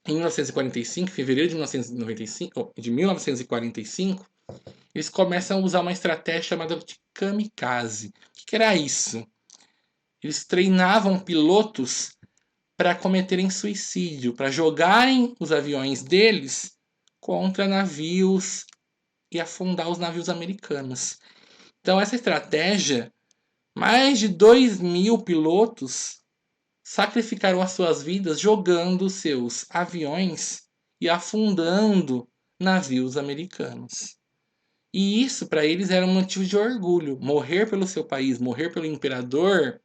em 1945, fevereiro de 1995, de 1945, eles começam a usar uma estratégia chamada de kamikaze. O que era isso? Eles treinavam pilotos para cometerem suicídio, para jogarem os aviões deles contra navios e afundar os navios americanos. Então, essa estratégia, mais de 2.000 pilotos sacrificaram as suas vidas jogando seus aviões e afundando navios americanos. E isso para eles era um motivo de orgulho. Morrer pelo seu país, morrer pelo imperador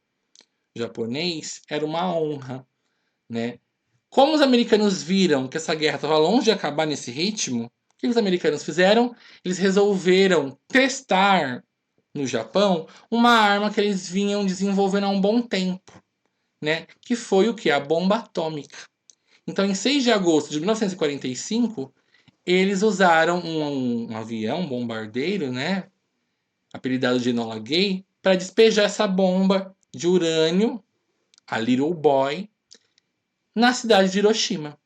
japonês era uma honra, né? Como os americanos viram que essa guerra estava longe de acabar nesse ritmo, o que os americanos fizeram? Eles resolveram testar no Japão uma arma que eles vinham desenvolvendo há um bom tempo, né? Que foi o que? A bomba atômica. Então, em 6 de agosto de 1945, eles usaram um avião, um bombardeiro, né? Apelidado de Enola Gay, para despejar essa bomba de urânio, a Little Boy, na cidade de Hiroshima.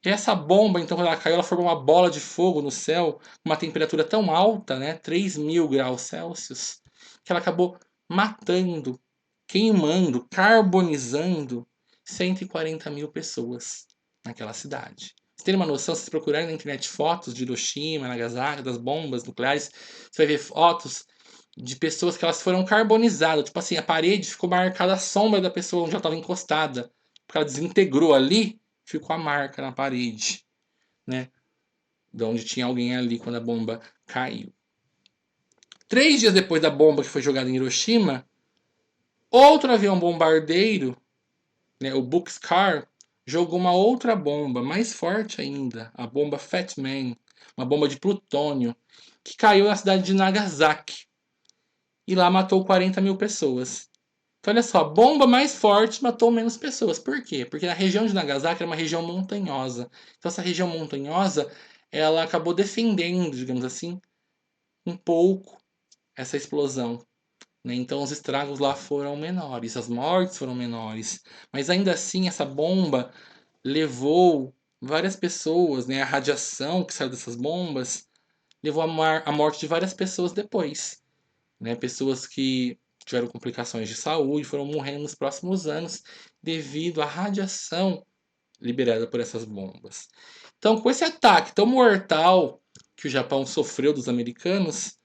E essa bomba, então, quando ela caiu, ela formou uma bola de fogo no céu, com uma temperatura tão alta, né, 3.000 graus Celsius, que ela acabou matando, queimando, carbonizando 140 mil pessoas naquela cidade. Você tem uma noção, se vocês procurarem na internet fotos de Hiroshima, Nagasaki, das bombas nucleares, você vai ver fotos de pessoas que elas foram carbonizadas. Tipo assim, a parede ficou marcada a sombra da pessoa onde ela estava encostada. Porque ela desintegrou ali, ficou a marca na parede, né? De onde tinha alguém ali quando a bomba caiu. 3 dias depois da bomba que foi jogada em Hiroshima, outro avião bombardeiro, né, o Bockscar, jogou uma outra bomba, mais forte ainda, a bomba Fat Man, uma bomba de plutônio, que caiu na cidade de Nagasaki. E lá matou 40 mil pessoas. Então, olha só, a bomba mais forte matou menos pessoas. Por quê? Porque a região de Nagasaki era uma região montanhosa. Então, essa região montanhosa, ela acabou defendendo, digamos assim, um pouco essa explosão. Né? Então, os estragos lá foram menores, as mortes foram menores. Mas ainda assim, essa bomba levou várias pessoas, né? A radiação que saiu dessas bombas levou a morte de várias pessoas depois. Né? Pessoas que tiveram complicações de saúde foram morrendo nos próximos anos devido à radiação liberada por essas bombas. Então, com esse ataque tão mortal que o Japão sofreu dos americanos,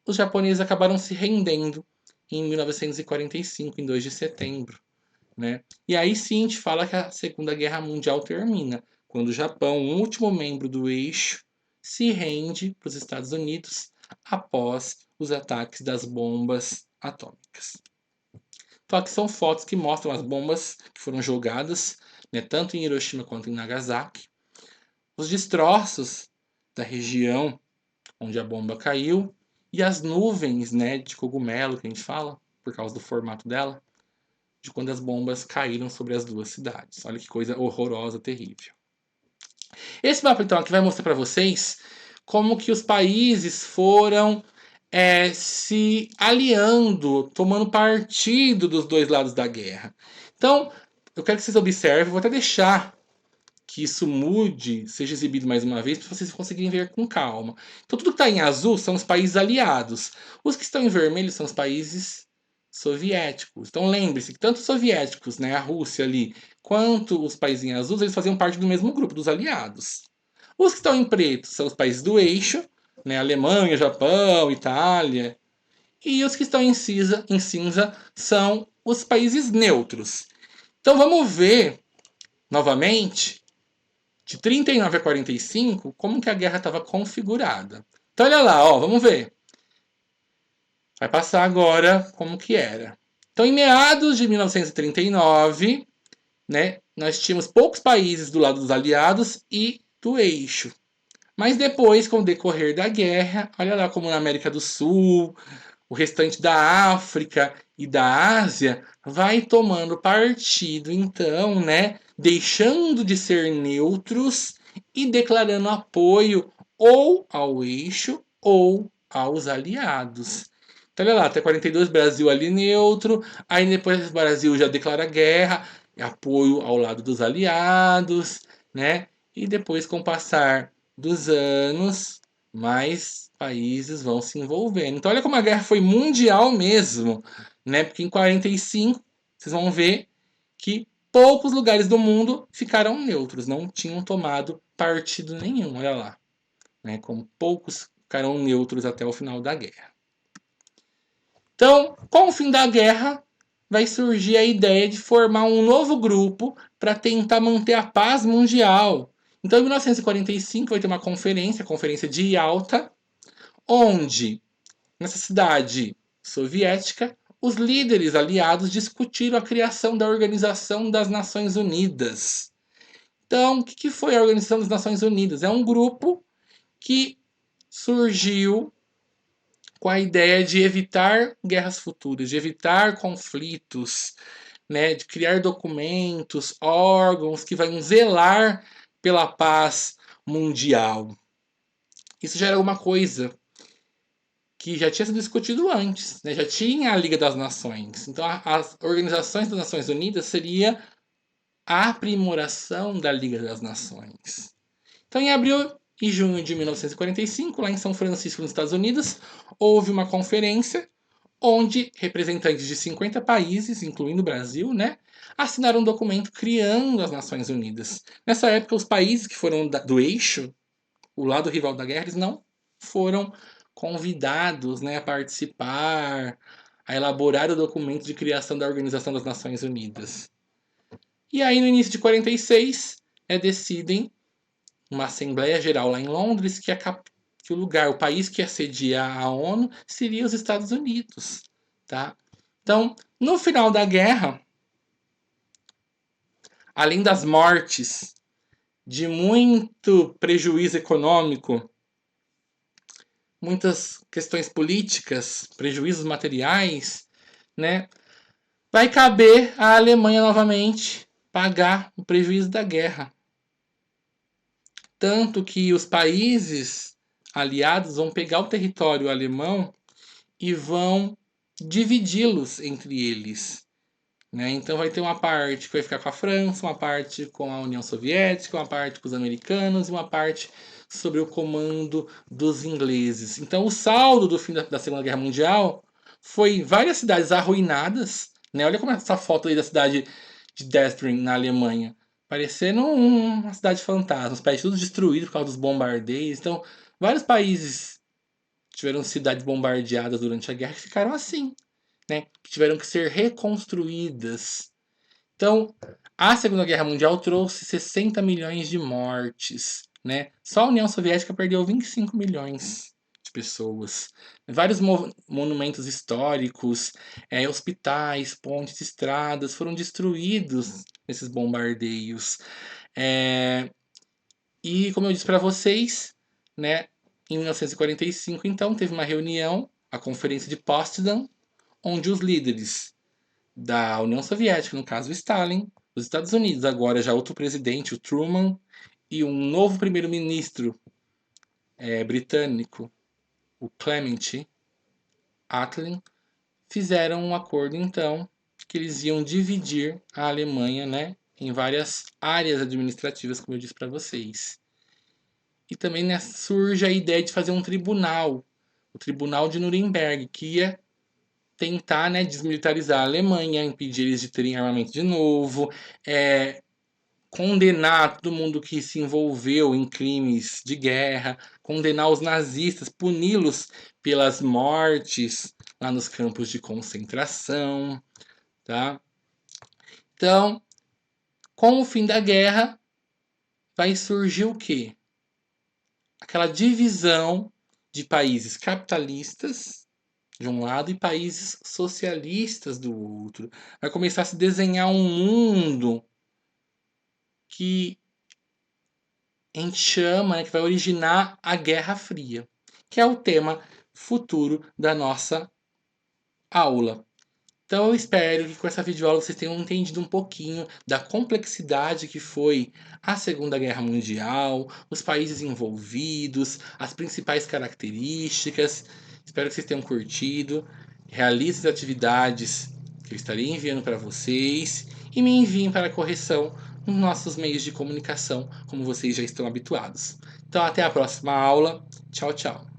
os japoneses acabaram se rendendo em 1945, em 2 de setembro. Né? E aí sim a gente fala que a Segunda Guerra Mundial termina, quando o Japão, o último membro do eixo, se rende para os Estados Unidos após os ataques das bombas atômicas. Então aqui são fotos que mostram as bombas que foram jogadas, né, tanto em Hiroshima quanto em Nagasaki, os destroços da região onde a bomba caiu e as nuvens, né, de cogumelo que a gente fala, por causa do formato dela, de quando as bombas caíram sobre as duas cidades. Olha que coisa horrorosa, terrível. Esse mapa, então, aqui vai mostrar para vocês como que os países foram se aliando, tomando partido dos dois lados da guerra. Então, eu quero que vocês observem, vou até deixar que isso mude, seja exibido mais uma vez, para vocês conseguirem ver com calma. Então, tudo que está em azul são os países aliados. Os que estão em vermelho são os países soviéticos. Então, lembre-se que tanto os soviéticos, né, a Rússia ali, quanto os países em azul, eles faziam parte do mesmo grupo, dos aliados. Os que estão em preto são os países do eixo, né, Alemanha, Japão, Itália. E os que estão em cinza são os países neutros. Então, vamos ver novamente de 39 a 45, como que a guerra estava configurada. Então olha lá, ó, vamos ver. Vai passar agora como que era. Então em meados de 1939, né, nós tínhamos poucos países do lado dos aliados e do eixo. Mas depois, com o decorrer da guerra, olha lá como na América do Sul, o restante da África e da Ásia vai tomando partido, então, né, deixando de ser neutros e declarando apoio ou ao eixo ou aos aliados. Então, olha lá, até 42 Brasil ali neutro, aí depois o Brasil já declara guerra, apoio ao lado dos aliados, né? E depois, com o passar dos anos, mais países vão se envolvendo. Então, olha como a guerra foi mundial mesmo, né? Porque em 45, vocês vão ver que poucos lugares do mundo ficaram neutros, não tinham tomado partido nenhum, olha lá. Né? Como poucos ficaram neutros até o final da guerra. Então, com o fim da guerra, vai surgir a ideia de formar um novo grupo para tentar manter a paz mundial. Então, em 1945, vai ter uma conferência, a Conferência de Yalta, onde, nessa cidade soviética, os líderes aliados discutiram a criação da Organização das Nações Unidas. Então, o que foi a Organização das Nações Unidas? É um grupo que surgiu com a ideia de evitar guerras futuras, de evitar conflitos, né, de criar documentos, órgãos que vão zelar pela paz mundial. Isso já era uma coisa que já tinha sido discutido antes, né? Já tinha a Liga das Nações. Então, as organizações das Nações Unidas seria a aprimoração da Liga das Nações. Então, em abril e junho de 1945, lá em São Francisco, nos Estados Unidos, houve uma conferência onde representantes de 50 países, incluindo o Brasil, né, assinaram um documento criando as Nações Unidas. Nessa época, os países que foram do eixo, o lado rival da guerra, eles não foram convidados, né, a participar, a elaborar o documento de criação da Organização das Nações Unidas. E aí, no início de 46, decidem uma Assembleia Geral lá em Londres que o lugar, o país que ia sediar a ONU seria os Estados Unidos, tá? Então, no final da guerra, além das mortes, de muito prejuízo econômico, muitas questões políticas, prejuízos materiais, né? Vai caber à Alemanha novamente pagar o prejuízo da guerra. Tanto que os países aliados vão pegar o território alemão e vão dividi-los entre eles. Né? Então vai ter uma parte que vai ficar com a França, uma parte com a União Soviética, uma parte com os americanos e uma parte sobre o comando dos ingleses. Então o saldo do fim da Segunda Guerra Mundial foi várias cidades arruinadas. Né? Olha como é essa foto aí da cidade de Destrin, na Alemanha. Parecendo uma cidade fantasma. Os países todos destruídos por causa dos bombardeios. Então, vários países tiveram cidades bombardeadas durante a guerra que ficaram assim, né? Que tiveram que ser reconstruídas. Então, a Segunda Guerra Mundial trouxe 60 milhões de mortes, né? Só a União Soviética perdeu 25 milhões de pessoas. Vários monumentos históricos, hospitais, pontes, estradas foram destruídos nesses bombardeios. E como eu disse para vocês, né, em 1945, então, teve uma reunião, a Conferência de Potsdam, onde os líderes da União Soviética, no caso o Stalin, os Estados Unidos, agora já outro presidente, o Truman, e um novo primeiro-ministro britânico, o Clement Attlee, fizeram um acordo, então, que eles iam dividir a Alemanha, né, em várias áreas administrativas, como eu disse para vocês. E também, né, surge a ideia de fazer um tribunal, o Tribunal de Nuremberg, que ia tentar, né, desmilitarizar a Alemanha, impedir eles de terem armamento de novo, condenar todo mundo que se envolveu em crimes de guerra, condenar os nazistas, puni-los pelas mortes lá nos campos de concentração, tá? Então, com o fim da guerra, vai surgir o quê? Aquela divisão de países capitalistas de um lado e países socialistas do outro. Vai começar a se desenhar um mundo que a gente chama, né, que vai originar a Guerra Fria, que é o tema futuro da nossa aula. Então eu espero que com essa videoaula vocês tenham entendido um pouquinho da complexidade que foi a Segunda Guerra Mundial, os países envolvidos, as principais características. Espero que vocês tenham curtido. Realize as atividades que eu estarei enviando para vocês e me enviem para correção nos nossos meios de comunicação, como vocês já estão habituados. Então até a próxima aula. Tchau, tchau.